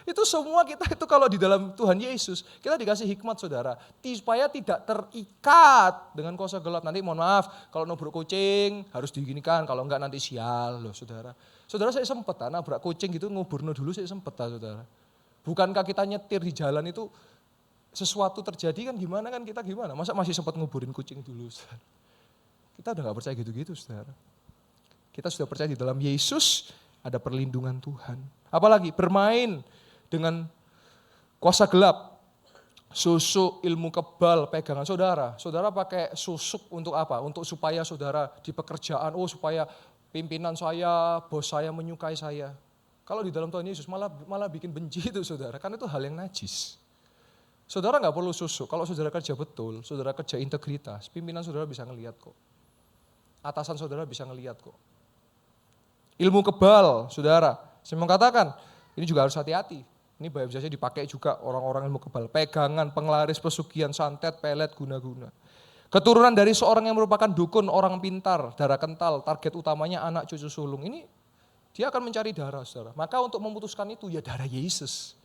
Itu semua kita itu kalau di dalam Tuhan Yesus, kita dikasih hikmat saudara, supaya tidak terikat dengan kuasa gelap. Nanti mohon maaf, kalau nabrak kucing harus diginikan, kalau enggak nanti sial loh saudara. Saudara saya sempat nabrak kucing gitu, nguburno dulu saya sempat saudara. Bukankah kita nyetir di jalan itu sesuatu terjadi kan gimana kan kita gimana? Masa masih sempat nguburin kucing dulu saudara? Kita udah gak percaya gitu-gitu saudara. Kita sudah percaya di dalam Yesus ada perlindungan Tuhan. Apalagi bermain dengan kuasa gelap, susuk, ilmu kebal, pegangan saudara. Saudara pakai susuk untuk apa? Untuk supaya saudara di pekerjaan, supaya pimpinan saya, bos saya menyukai saya. Kalau di dalam Tuhan Yesus malah bikin benci itu saudara, karena itu hal yang najis. Saudara nggak perlu susuk, kalau saudara kerja betul, saudara kerja integritas, pimpinan saudara bisa ngelihat kok. Atasan saudara bisa ngelihat kok. Ilmu kebal, saudara, saya mau katakan, ini juga harus hati-hati. Ini biasanya dipakai juga orang-orang ilmu kebal. Pegangan, penglaris, pesugihan, santet, pelet, guna-guna. Keturunan dari seorang yang merupakan dukun, orang pintar, darah kental, target utamanya anak cucu sulung. Ini Dia akan mencari darah, saudara. Maka untuk memutuskan itu ya darah Yesus.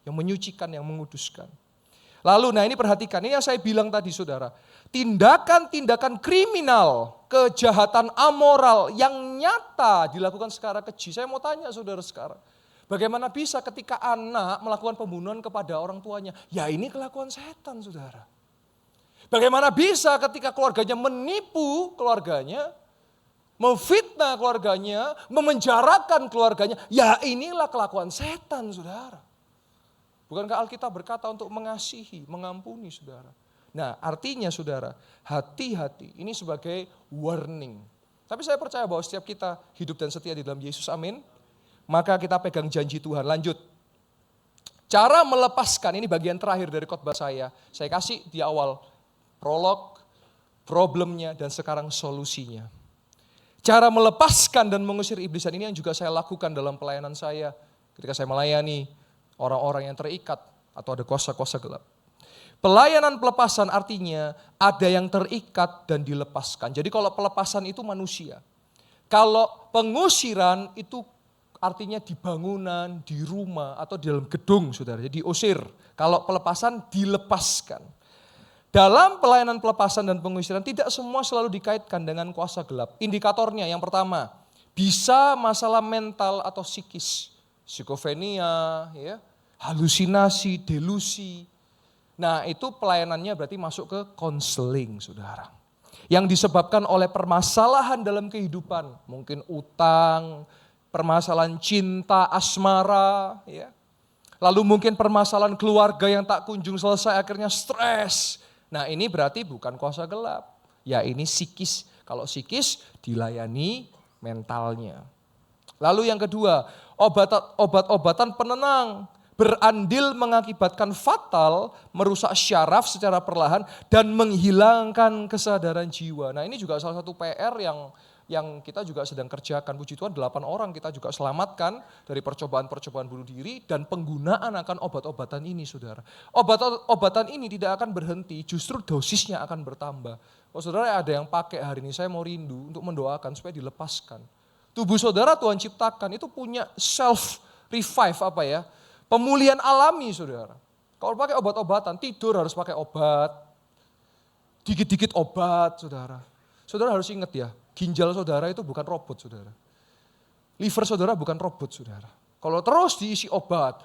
Yang menyucikan, yang menguduskan. Lalu, nah ini perhatikan, ini yang saya bilang tadi saudara. Tindakan-tindakan kriminal, kejahatan amoral yang nyata dilakukan secara keji. Saya mau tanya saudara sekarang. Bagaimana bisa ketika anak melakukan pembunuhan kepada orang tuanya? Ya ini kelakuan setan saudara. Bagaimana bisa ketika keluarganya menipu keluarganya, memfitnah keluarganya, memenjarakan keluarganya. Ya inilah kelakuan setan saudara. Bukankah Alkitab berkata untuk mengasihi, mengampuni saudara. Nah artinya saudara, hati-hati ini sebagai warning. Tapi saya percaya bahwa setiap kita hidup dan setia di dalam Yesus, amin. Maka kita pegang janji Tuhan. Lanjut. Cara melepaskan, ini bagian terakhir dari khotbah saya. Saya kasih di awal prolog, problemnya dan sekarang solusinya. Cara melepaskan dan mengusir iblis ini yang juga saya lakukan dalam pelayanan saya. Ketika saya melayani orang-orang yang terikat atau ada kuasa-kuasa gelap. Pelayanan pelepasan artinya ada yang terikat dan dilepaskan. Jadi kalau pelepasan itu manusia. Kalau pengusiran itu artinya di bangunan, di rumah, atau di dalam gedung, saudara. Jadi diusir. Kalau pelepasan, dilepaskan. Dalam pelayanan pelepasan dan pengusiran, tidak semua selalu dikaitkan dengan kuasa gelap. Indikatornya yang pertama, bisa masalah mental atau psikis. Psikofrenia, ya, halusinasi, delusi. Nah itu pelayanannya berarti masuk ke konseling, saudara. Yang disebabkan oleh permasalahan dalam kehidupan. Mungkin utang, permasalahan cinta, asmara, ya. Lalu mungkin permasalahan keluarga yang tak kunjung selesai, akhirnya stres. Nah ini berarti bukan kuasa gelap. Ya ini psikis. Kalau psikis dilayani mentalnya. Lalu yang kedua, obat-obatan penenang. Berandil mengakibatkan fatal, merusak syaraf secara perlahan, dan menghilangkan kesadaran jiwa. Nah ini juga salah satu PR yang kita juga sedang kerjakan. Puji Tuhan 8 orang kita juga selamatkan dari percobaan-percobaan bunuh diri dan penggunaan akan obat-obatan ini saudara. Obat-obatan ini tidak akan berhenti, justru dosisnya akan bertambah. Kalau saudara ada yang pakai hari ini, saya mau rindu untuk mendoakan supaya dilepaskan. Tubuh saudara Tuhan ciptakan itu punya self revive pemulihan alami saudara. Kalau pakai obat-obatan, tidur harus pakai obat, dikit-dikit obat saudara. Saudara harus ingat ya, ginjal saudara itu bukan robot saudara. Liver saudara bukan robot saudara. Kalau terus diisi obat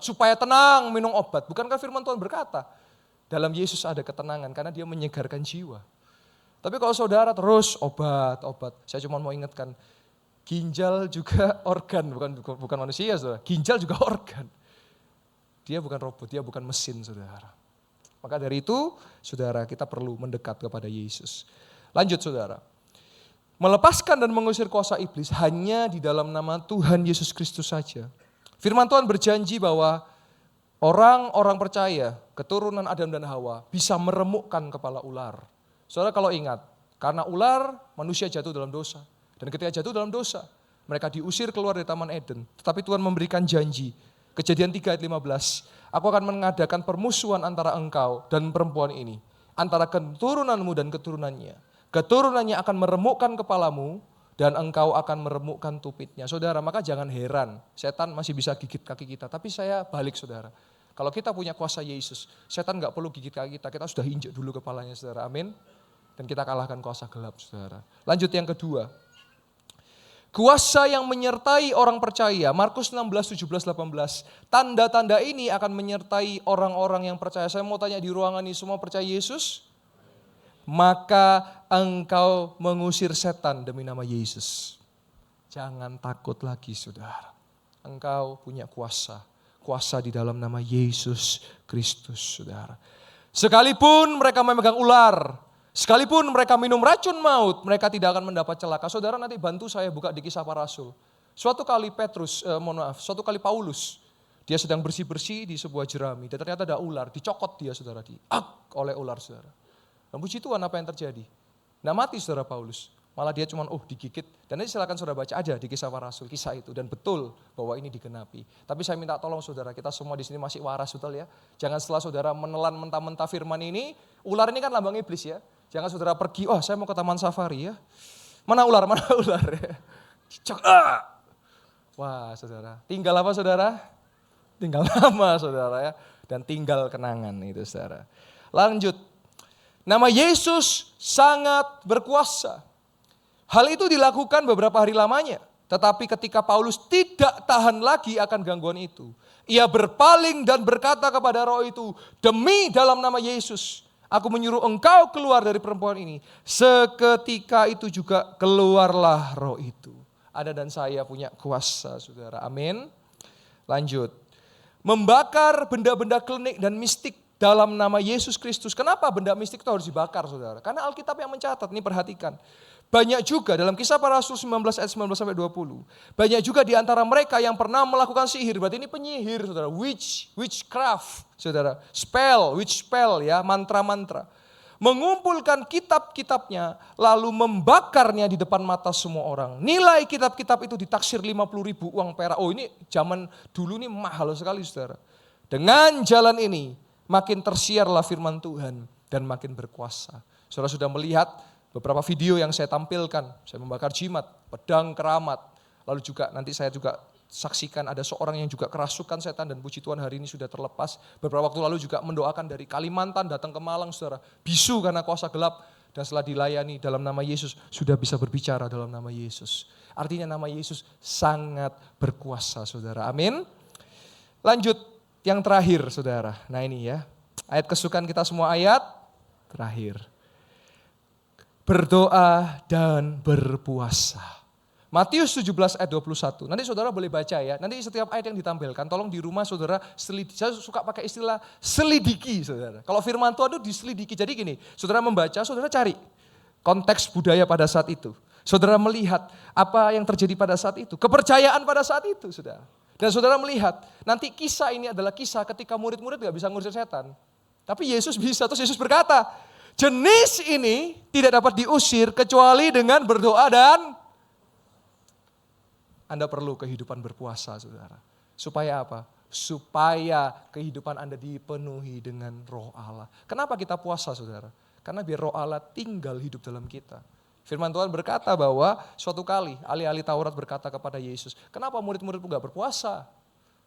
supaya tenang minum obat. Bukankah firman Tuhan berkata, dalam Yesus ada ketenangan karena dia menyegarkan jiwa. Tapi kalau saudara terus obat, saya cuma mau ingatkan, ginjal juga organ, bukan manusia saudara. Ginjal juga organ. Dia bukan robot, dia bukan mesin saudara. Maka dari itu saudara kita perlu mendekat kepada Yesus. Lanjut saudara. Melepaskan dan mengusir kuasa iblis hanya di dalam nama Tuhan Yesus Kristus saja. Firman Tuhan berjanji bahwa orang-orang percaya, keturunan Adam dan Hawa bisa meremukkan kepala ular. Saudara kalau ingat, karena ular manusia jatuh dalam dosa. Dan ketika jatuh dalam dosa, mereka diusir keluar dari Taman Eden. Tetapi Tuhan memberikan janji. Kejadian 3 ayat 15, aku akan mengadakan permusuhan antara engkau dan perempuan ini. Antara keturunanmu dan keturunannya. Keturunannya akan meremukkan kepalamu dan engkau akan meremukkan tupitnya. Saudara, maka jangan heran. Setan masih bisa gigit kaki kita. Tapi saya balik saudara. Kalau kita punya kuasa Yesus, setan gak perlu gigit kaki kita. Kita sudah injek dulu kepalanya saudara. Amin. Dan kita kalahkan kuasa gelap saudara. Lanjut yang kedua. Kuasa yang menyertai orang percaya, Markus 16, 17, 18. Tanda-tanda ini akan menyertai orang-orang yang percaya. Saya mau tanya di ruangan ini semua percaya Yesus? Maka engkau mengusir setan demi nama Yesus. Jangan takut lagi saudara. Engkau punya kuasa. Kuasa di dalam nama Yesus Kristus saudara. Sekalipun mereka memegang ular, sekalipun mereka minum racun maut, mereka tidak akan mendapat celaka. Saudara nanti bantu saya buka di Kisah Para Rasul. Suatu kali Paulus, dia sedang bersih-bersih di sebuah jerami. Dan ternyata ada ular, dicokot dia saudara, oleh ular saudara. Dan puji Tuhan apa yang terjadi? Nggak mati saudara Paulus, malah dia cuma digigit. Dan nanti silakan saudara baca aja di Kisah Para Rasul, kisah itu. Dan betul bahwa ini digenapi. Tapi saya minta tolong saudara, kita semua di sini masih waras betul ya. Jangan setelah saudara menelan mentah-mentah firman ini, ular ini kan lambang iblis ya. Jangan saudara pergi, saya mau ke taman safari ya. Mana ular ya. Wah saudara, tinggal apa saudara? Tinggal nama saudara ya. Dan tinggal kenangan itu saudara. Lanjut, nama Yesus sangat berkuasa. Hal itu dilakukan beberapa hari lamanya. Tetapi ketika Paulus tidak tahan lagi akan gangguan itu, ia berpaling dan berkata kepada roh itu, demi dalam nama Yesus, aku menyuruh engkau keluar dari perempuan ini. Seketika itu juga keluarlah roh itu. Ada dan saya punya kuasa saudara, amin. Lanjut, membakar benda-benda klinik dan mistik dalam nama Yesus Kristus. Kenapa benda mistik itu harus dibakar saudara? Karena Alkitab yang mencatat, ini perhatikan. Banyak juga dalam Kisah Para Rasul 19 ayat 19-20. Banyak juga di antara mereka yang pernah melakukan sihir. Berarti ini penyihir saudara. Witchcraft saudara. Witch spell ya, mantra-mantra. Mengumpulkan kitab-kitabnya lalu membakarnya di depan mata semua orang. Nilai kitab-kitab itu ditaksir 50.000 uang perak. Oh ini zaman dulu ini mahal sekali saudara. Dengan jalan ini makin tersiarlah firman Tuhan dan makin berkuasa. Saudara sudah melihat beberapa video yang saya tampilkan, saya membakar jimat, pedang keramat, lalu juga nanti saya juga saksikan ada seorang yang juga kerasukan setan dan puji Tuhan hari ini sudah terlepas. Beberapa waktu lalu juga mendoakan dari Kalimantan datang ke Malang saudara, bisu karena kuasa gelap dan setelah dilayani dalam nama Yesus sudah bisa berbicara dalam nama Yesus. Artinya nama Yesus sangat berkuasa saudara, amin. Lanjut yang terakhir saudara, nah ini ya, ayat kesukaan kita semua ayat terakhir. Berdoa dan berpuasa. Matius 17 ayat 21. Nanti saudara boleh baca ya. Nanti setiap ayat yang ditampilkan, tolong di rumah saudara selidiki. Saya suka pakai istilah selidiki saudara. Kalau firman Tuhan itu diselidiki. Jadi gini, saudara membaca, saudara cari konteks budaya pada saat itu. Saudara melihat apa yang terjadi pada saat itu. Kepercayaan pada saat itu saudara. Dan saudara melihat, nanti kisah ini adalah kisah ketika murid-murid gak bisa ngusir setan. Tapi Yesus bisa, terus Yesus berkata, jenis ini tidak dapat diusir kecuali dengan berdoa dan Anda perlu kehidupan berpuasa saudara. Supaya apa? Supaya kehidupan Anda dipenuhi dengan roh Allah. Kenapa kita puasa saudara? Karena biar roh Allah tinggal hidup dalam kita. Firman Tuhan berkata bahwa suatu kali ahli-ahli Taurat berkata kepada Yesus, kenapa murid-muridmu gak berpuasa?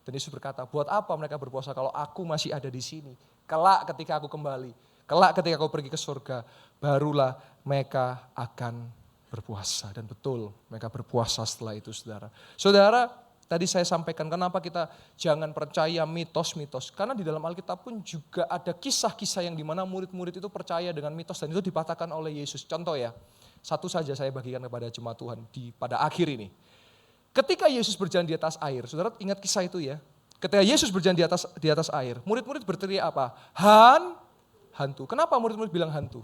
Dan Yesus berkata, buat apa mereka berpuasa kalau aku masih ada di sini? Kelak ketika aku kembali. Kelak ketika kau pergi ke surga, barulah mereka akan berpuasa. Dan betul, mereka berpuasa setelah itu saudara. Saudara, tadi saya sampaikan kenapa kita jangan percaya mitos-mitos. Karena di dalam Alkitab pun juga ada kisah-kisah yang dimana murid-murid itu percaya dengan mitos. Dan itu dipatahkan oleh Yesus. Contoh ya, satu saja saya bagikan kepada jemaat Tuhan pada akhir ini. Ketika Yesus berjalan di atas air, saudara ingat kisah itu ya. Ketika Yesus berjalan di atas air, murid-murid berteriak apa? Hantu. Kenapa murid-murid bilang hantu?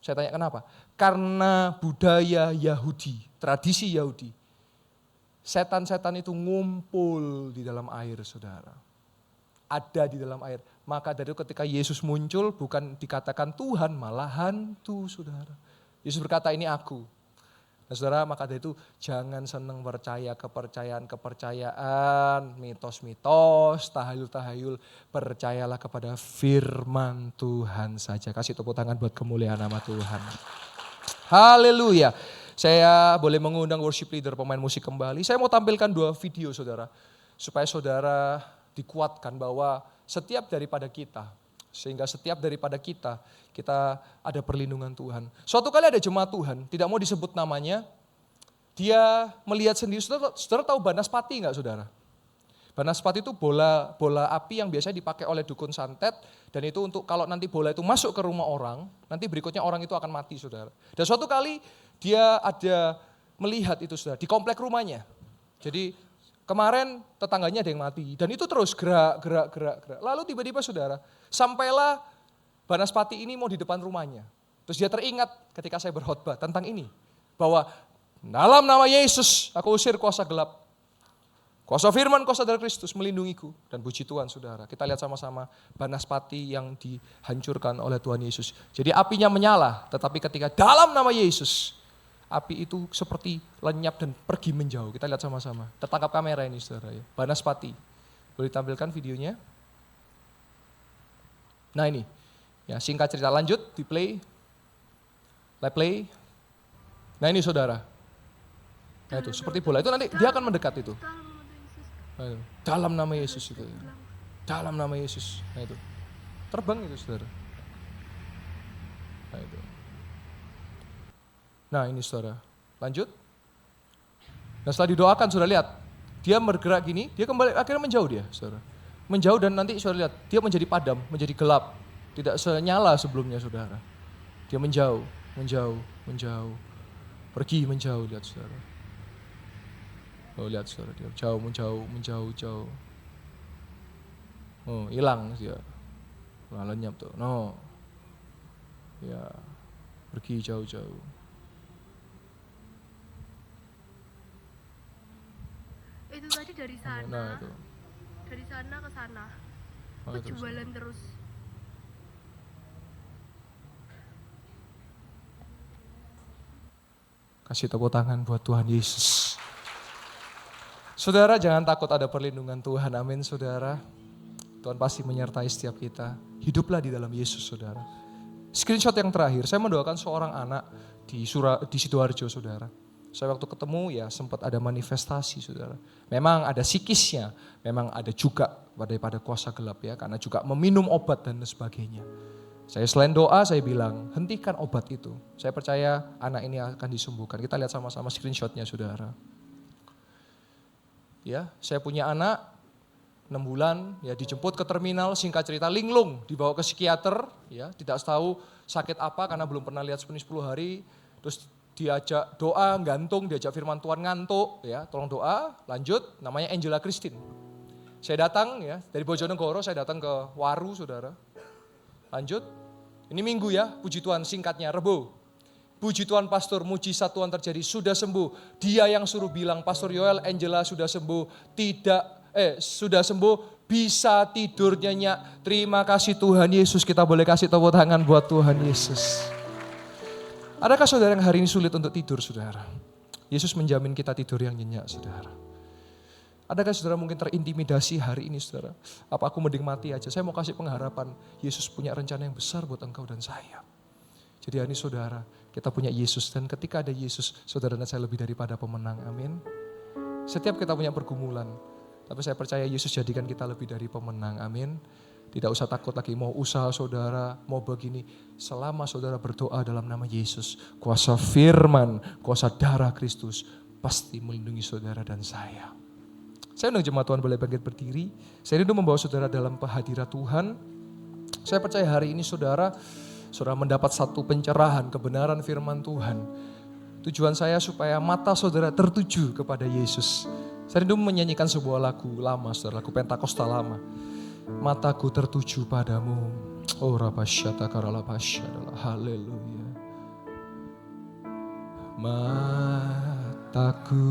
Saya tanya kenapa? Karena budaya Yahudi, tradisi Yahudi. Setan-setan itu ngumpul di dalam air, saudara. Ada di dalam air. Maka dari itu ketika Yesus muncul bukan dikatakan Tuhan, malah hantu, saudara. Yesus berkata ini aku. Nah, saudara, maka dari itu jangan senang percaya kepercayaan, mitos-mitos, tahayul-tahayul. Percayalah kepada firman Tuhan saja. Kasih tepuk tangan buat kemuliaan nama Tuhan. Haleluya. Saya boleh mengundang worship leader, pemain musik kembali. Saya mau tampilkan 2 video saudara. Supaya saudara dikuatkan bahwa setiap daripada kita, sehingga setiap daripada kita ada perlindungan Tuhan. Suatu kali ada jemaat Tuhan, tidak mau disebut namanya, dia melihat sendiri, saudara tahu banaspati enggak saudara? Banaspati itu bola api yang biasanya dipakai oleh dukun santet, dan itu untuk kalau nanti bola itu masuk ke rumah orang, nanti berikutnya orang itu akan mati saudara. Dan suatu kali dia ada melihat itu saudara, di komplek rumahnya. Jadi kemarin tetangganya ada yang mati, dan itu terus gerak. Lalu tiba-tiba saudara, sampailah Banaspati ini mau di depan rumahnya. Terus dia teringat ketika saya berkhotbah tentang ini. Bahwa dalam nama Yesus aku usir kuasa gelap. Kuasa firman, kuasa dari Kristus melindungiku. Dan puji Tuhan saudara, kita lihat sama-sama Banaspati yang dihancurkan oleh Tuhan Yesus. Jadi apinya menyala, tetapi ketika dalam nama Yesus, api itu seperti lenyap dan pergi menjauh. Kita lihat sama-sama. Tertangkap kamera ini saudara ya. Banaspati. Boleh ditampilkan videonya? Nah ini, ya singkat cerita lanjut, di play. Nah ini saudara. Nah itu seperti bola itu nanti dia akan mendekat itu. Nah, itu. Dalam nama Yesus itu. Dalam nama Yesus. Nah itu. Terbang itu saudara. Nah itu. Nah ini saudara. Lanjut. Nah setelah didoakan saudara lihat. Dia bergerak gini, dia kembali akhirnya menjauh dia saudara. Menjauh dan nanti saudara lihat. Dia menjadi padam, menjadi gelap. Tidak senyala sebelumnya saudara. Dia menjauh. Pergi menjauh lihat saudara. Oh lihat saudara dia menjauh. Oh hilang dia. Nah, lenyap tuh. No. Ya. Pergi jauh. Itu tadi dari sana. Nah, itu. Dari sana ke sana. Oh, Aku jualan terus. Kasih tepuk tangan buat Tuhan Yesus. Saudara jangan takut ada perlindungan Tuhan, amin saudara. Tuhan pasti menyertai setiap kita. Hiduplah di dalam Yesus saudara. Screenshot yang terakhir, saya mendoakan seorang anak di Sidoarjo saudara. Saya waktu ketemu ya sempat ada manifestasi saudara. Memang ada psikisnya, memang ada juga pada kuasa gelap ya. Karena juga meminum obat dan sebagainya. Saya selain doa saya bilang hentikan obat itu. Saya percaya anak ini akan disembuhkan. Kita lihat sama-sama screenshotnya saudara. Ya, saya punya anak 6 bulan ya dijemput ke terminal, singkat cerita linglung dibawa ke psikiater ya, tidak tahu sakit apa karena belum pernah lihat 10 hari. Terus diajak doa gantung, diajak firman Tuhan ngantuk ya, tolong doa, lanjut namanya Angela Christine. Saya datang ya dari Bojonegoro, saya datang ke Waru saudara. Lanjut, ini Minggu ya, puji Tuhan singkatnya Rebo. Puji Tuhan pastor, mujizat Tuhan terjadi, sudah sembuh. Dia yang suruh bilang, Pastor Yoel, Angela sudah sembuh, sudah sembuh, bisa tidur nyenyak. Terima kasih Tuhan Yesus, kita boleh kasih tepuk tangan buat Tuhan Yesus. Adakah saudara yang hari ini sulit untuk tidur saudara? Yesus menjamin kita tidur yang nyenyak saudara. Adakah saudara mungkin terintimidasi hari ini saudara? Apa aku mending mati aja? Saya mau kasih pengharapan. Yesus punya rencana yang besar buat engkau dan saya. Jadi hari ini saudara, kita punya Yesus. Dan ketika ada Yesus, saudara dan saya lebih daripada pemenang. Amin. Setiap kita punya pergumulan. Tapi saya percaya Yesus jadikan kita lebih dari pemenang. Amin. Tidak usah takut lagi mau usaha saudara, mau begini. Selama saudara berdoa dalam nama Yesus, kuasa firman, kuasa darah Kristus pasti melindungi saudara dan saya. Saya undang jemaat Tuhan boleh bangkit berdiri. Saya rindu membawa saudara dalam hadirat Tuhan. Saya percaya hari ini saudara mendapat satu pencerahan kebenaran firman Tuhan. Tujuan saya supaya mata saudara tertuju kepada Yesus. Saya rindu menyanyikan sebuah lagu lama saudara, lagu Pentakosta lama. Mataku tertuju padamu. Oh rabasyata karalabasyadalah. Haleluya. Mataku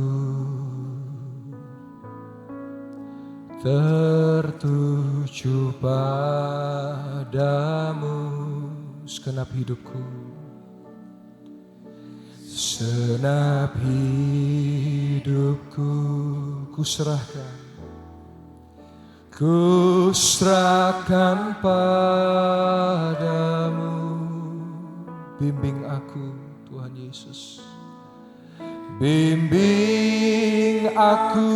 tertuju padamu segenap hidupku, segenap hidupku ku serahkan padamu. Bimbing aku Tuhan Yesus, bimbing aku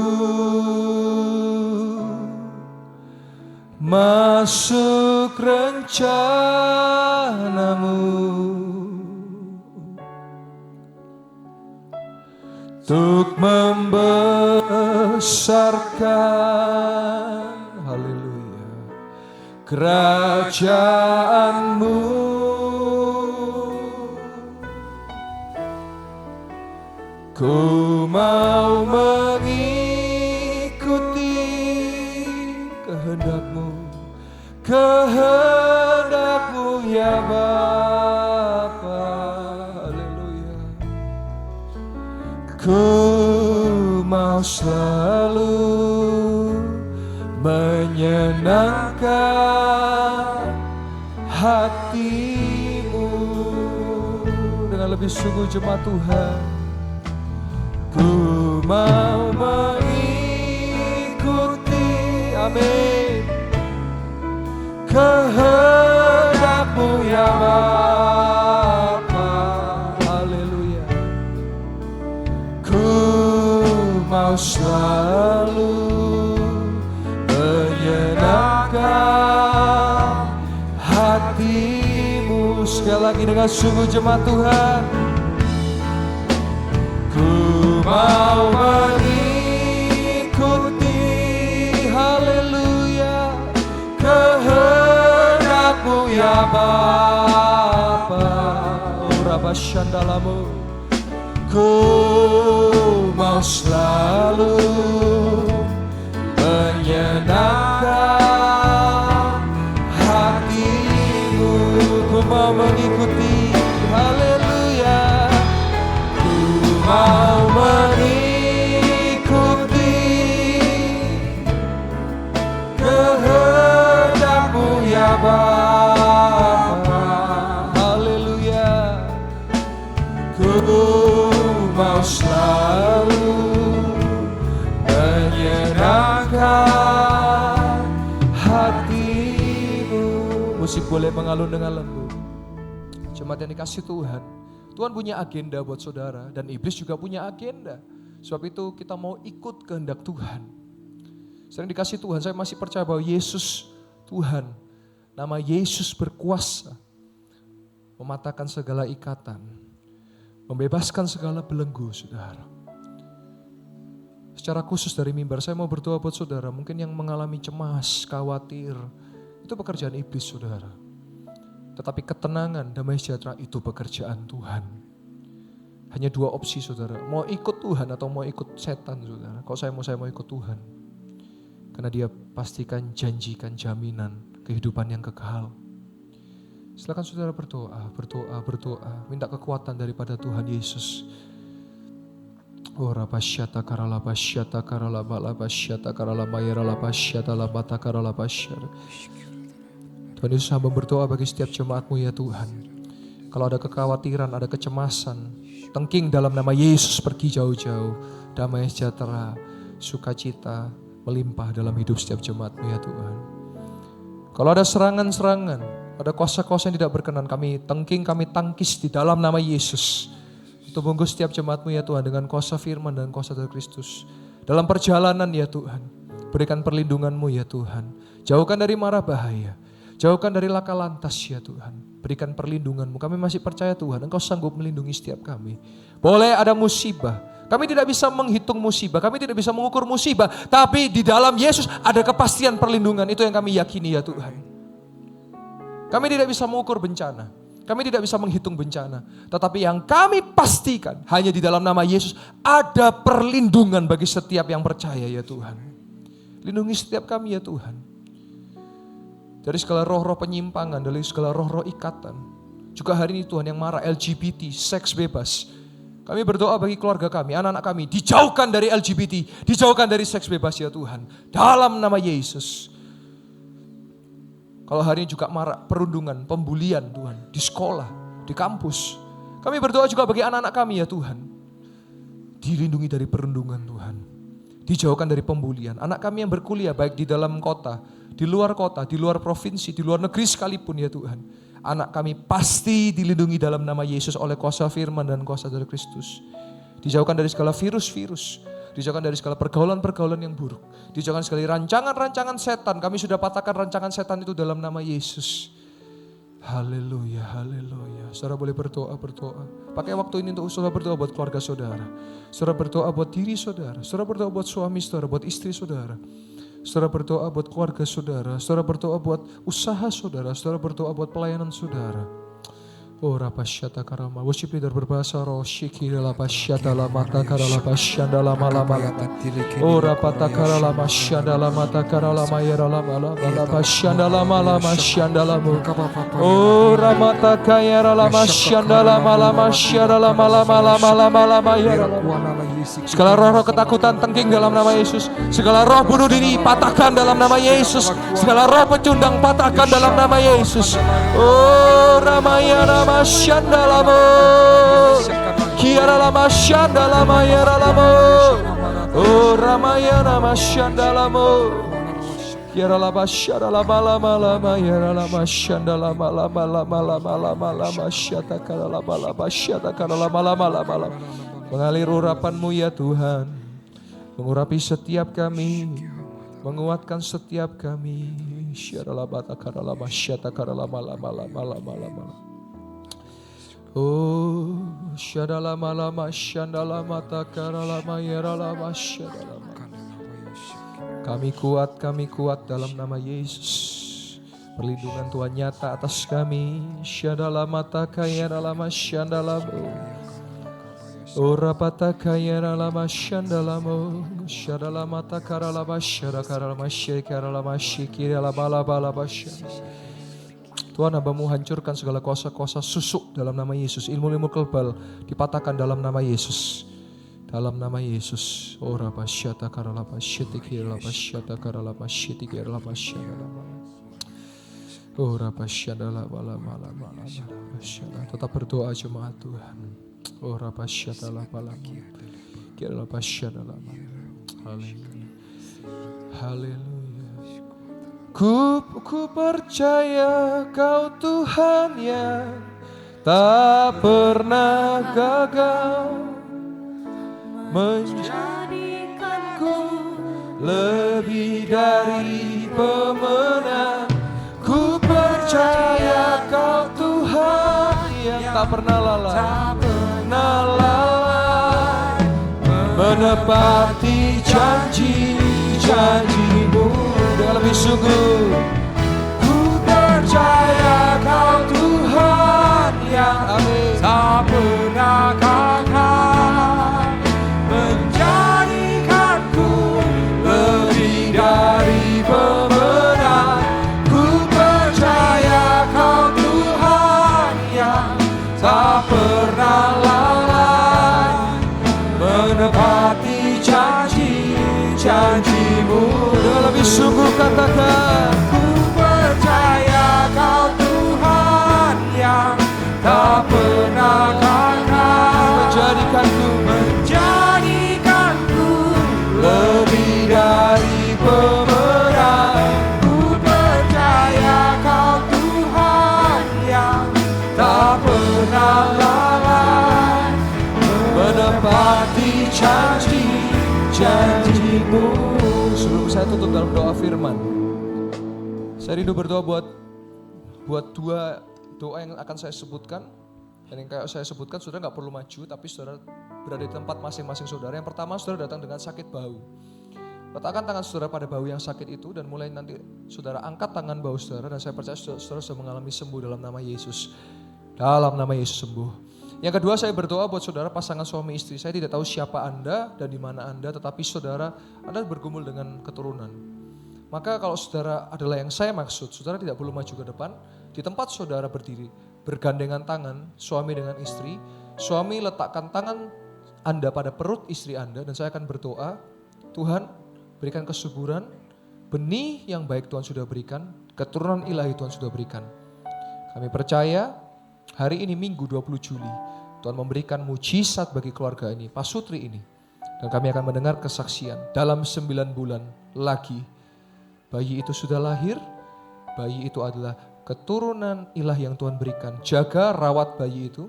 masuk rencanamu, untuk membesarkan, haleluya, kerajaanmu. Ku mau mengikuti kehendakmu ya Bapa, haleluya. Ku mau selalu menyenangkan hatimu dengan lebih sungguh jemaat Tuhan. Ku mau mengikuti, amin, kehendakmu ya Bapa, haleluya. Ku hatimu. Sekali lagi dengan sungguh jemaat Tuhan. Ku mau mengikuti, haleluya, kehendak-Mu ya Bapa. Rabasyandalamu. Ku mau selalu menyenangkan hatimu. Ku mau mengikuti, haleluya. Ku mau mengikuti kehendak-Mu ya Bapa. Haleluya. Ku mau selalu menyenangkan hatimu. Musik boleh mengalun dengan lembut. Jemaat yang dikasih Tuhan, Tuhan punya agenda buat saudara dan iblis juga punya agenda. Sebab itu kita mau ikut kehendak Tuhan. Sering dikasih Tuhan, saya masih percaya bahwa Yesus Tuhan, nama Yesus berkuasa mematahkan segala ikatan, membebaskan segala belenggu, saudara. Secara khusus dari mimbar, saya mau berdoa buat saudara, mungkin yang mengalami cemas, khawatir, itu pekerjaan iblis, saudara. Tetapi ketenangan, damai sejahtera itu pekerjaan Tuhan. Hanya dua opsi, saudara. Mau ikut Tuhan atau mau ikut setan, saudara. Kalau saya mau ikut Tuhan. Karena Dia pastikan, janjikan jaminan kehidupan yang kekal. Silakan saudara berdoa. Minta kekuatan daripada Tuhan Yesus. Oh rabasyata karalabasyata karalabasyata karalabayaralabasyata labata karalabasyata. Tuhan Yesus, hamba berdoa bagi setiap jemaat-Mu ya Tuhan. Kalau ada kekhawatiran, ada kecemasan, tengking dalam nama Yesus pergi jauh-jauh. Damai sejahtera, sukacita melimpah dalam hidup setiap jemaat-Mu ya Tuhan. Kalau ada serangan-serangan, ada kuasa-kuasa yang tidak berkenan, kami tengking, kami tangkis di dalam nama Yesus. Tunggu setiap jemaat-Mu ya Tuhan dengan kuasa firman dan kuasa dari Kristus. Dalam perjalanan ya Tuhan, berikan perlindungan-Mu ya Tuhan. Jauhkan dari mara bahaya, jauhkan dari laka lantas ya Tuhan. Berikan perlindungan-Mu, kami masih percaya Tuhan, Engkau sanggup melindungi setiap kami. Boleh ada musibah, kami tidak bisa menghitung musibah, kami tidak bisa mengukur musibah. Tapi di dalam Yesus ada kepastian perlindungan, itu yang kami yakini ya Tuhan. Kami tidak bisa mengukur bencana, kami tidak bisa menghitung bencana. Tetapi yang kami pastikan hanya di dalam nama Yesus ada perlindungan bagi setiap yang percaya ya Tuhan. Lindungi setiap kami ya Tuhan. Dari segala roh-roh penyimpangan, dari segala roh-roh ikatan. Juga hari ini Tuhan yang marah LGBT, seks bebas. Kami berdoa bagi keluarga kami, anak-anak kami. Dijauhkan dari LGBT, dijauhkan dari seks bebas ya Tuhan. Dalam nama Yesus. Kalau hari ini juga marak perundungan, pembulian Tuhan, di sekolah, di kampus. Kami berdoa juga bagi anak-anak kami ya Tuhan. Dilindungi dari perundungan Tuhan. Dijauhkan dari pembulian. Anak kami yang berkuliah baik di dalam kota, di luar provinsi, di luar negeri sekalipun ya Tuhan. Anak kami pasti dilindungi dalam nama Yesus oleh kuasa firman dan kuasa dari Kristus. Dijauhkan dari segala virus-virus. Dijauhkan dari segala pergaulan-pergaulan yang buruk. Dijauhkan sekali rancangan-rancangan setan. Kami sudah patahkan rancangan setan itu dalam nama Yesus. Haleluya, haleluya. Saudara boleh berdoa. Pakai waktu ini untuk saudara berdoa buat keluarga saudara. Saudara berdoa buat diri saudara. Saudara berdoa buat suami saudara, buat istri saudara. Saudara berdoa buat keluarga saudara. Saudara berdoa buat usaha saudara. Saudara berdoa buat pelayanan saudara. Oh rapasyata karama, worship leader berbahasa roh, shikira lapasyata lamata karala pasyanda lama lama lama. Oh rapata karala masyanda lamata karala mayera lama lama lama syanda lama lama syanda lama. Oh ramata kayera lama syanda lama lama syanda lama lama lama lama lama yera lama. Segala roh-roh ketakutan tengking dalam nama Yesus. Segala roh bunuh diri patahkan dalam nama Yesus. Segala roh pecundang patahkan dalam nama Yesus. Oh ramaya Masyanda lama, kiara lama syanda lama yara lama, oh ramaya nama syanda lama, kiara lama syanda lama lama lama yara lama syanda lama lama lama lama lama lama syata kara lama syata kara lama lama. Mengalir urapan-Mu ya Tuhan, mengurapi setiap kami, menguatkan setiap kami. Syadalabata karalama syata karalama lama lama lama lama. Oh, syadalama lama syandalama takaralama yeralama syadalama. Kami kuat dalam nama Yesus. Perlindungan Tuhan nyata atas kami. Syadalama takayeralama syandalamo. Ora patakayeralama syandalamo. Syadalama takaralama syadakaralama syikaralama syikiralama syandalama. Tuhan, Hamba-Mu hancurkan segala kuasa-kuasa susuk dalam nama Yesus. Ilmu-ilmu kebal dipatahkan dalam nama Yesus. Dalam nama Yesus. Ora pasyata karalapa syitikiralapa syata karalapa syitikiralapa syandalama. Ora pasyadalama lama lama lama. Tetap berdoa jemaat Tuhan. Ora pasyadalama lama. Kiralapa pasyadalama. Haleluya. Haleluya. Ku percaya Kau Tuhan yang tak pernah gagal menjadikanku lebih dari pemenang. Ku percaya Kau Tuhan yang tak pernah lalai, menepati janji-janji-Mu dengan lebih sungguh. Ku percaya Kau Tuhan yang tak pernah gagal menjadikanku lebih dari pemenang. Ku percaya Kau Tuhan yang tak pernah lalai menepati janji-janji-Mu. Dengan lebih sungguh katakan, ku percaya Kau Tuhan yang tak pernah gagal menjadikanku lebih dari pemenang. Ku percaya Kau Tuhan yang tak pernah lalai menepati janji-janji-Mu. Sebelum saya tutup dalam doa firman, saya rindu berdoa buat dua doa yang akan saya sebutkan. Dan yang kayak saya sebutkan, saudara gak perlu maju, tapi saudara berada di tempat masing-masing saudara. Yang pertama, saudara datang dengan sakit bahu. Letakkan tangan saudara pada bahu yang sakit itu, dan mulai nanti saudara angkat tangan bahu saudara, dan saya percaya saudara sudah mengalami sembuh dalam nama Yesus. Dalam nama Yesus sembuh. Yang kedua, saya berdoa buat saudara pasangan suami istri. Saya tidak tahu siapa Anda dan di mana Anda, tetapi saudara, Anda bergumul dengan keturunan. Maka kalau saudara adalah yang saya maksud, saudara tidak perlu maju ke depan. Di tempat saudara berdiri, bergandengan tangan, suami dengan istri. Suami letakkan tangan Anda pada perut istri Anda, dan saya akan berdoa, Tuhan berikan kesuburan, benih yang baik Tuhan sudah berikan, keturunan ilahi Tuhan sudah berikan. Kami percaya hari ini Minggu 20 Juli, Tuhan memberikan mujizat bagi keluarga ini, Pasutri ini. Dan kami akan mendengar kesaksian dalam 9 bulan lagi. Bayi itu sudah lahir, bayi itu adalah keturunan ilahi yang Tuhan berikan. Jaga, rawat bayi itu.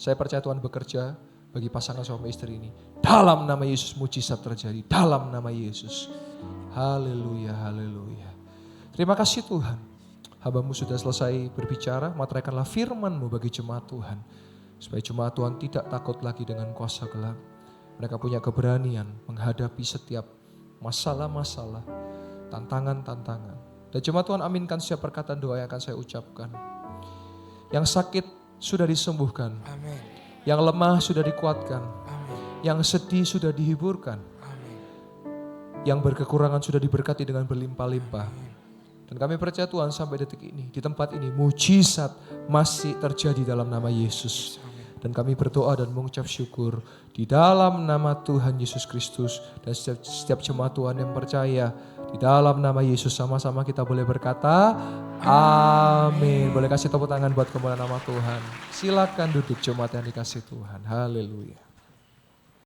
Saya percaya Tuhan bekerja bagi pasangan suami istri ini. Dalam nama Yesus mujizat terjadi, dalam nama Yesus. Haleluya, haleluya. Terima kasih Tuhan. Hamba-Mu sudah selesai berbicara, materaikanlah firman-Mu bagi jemaat Tuhan. Supaya jemaat Tuhan tidak takut lagi dengan kuasa gelap. Mereka punya keberanian menghadapi setiap masalah-masalah, tantangan-tantangan. Dan jemaat Tuhan aminkan setiap perkataan doa yang akan saya ucapkan. Yang sakit sudah disembuhkan. Amin. Yang lemah sudah dikuatkan. Amin. Yang sedih sudah dihiburkan. Amin. Yang berkekurangan sudah diberkati dengan berlimpah-limpah. Dan kami percaya Tuhan sampai detik ini, di tempat ini mujizat masih terjadi dalam nama Yesus. Dan kami berdoa dan mengucap syukur di dalam nama Tuhan Yesus Kristus. Dan setiap jemaat Tuhan yang percaya, di dalam nama Yesus sama-sama kita boleh berkata, amin. Boleh kasih tepuk tangan buat kemuliaan nama Tuhan. Silakan duduk jemaat yang dikasih Tuhan. Haleluya.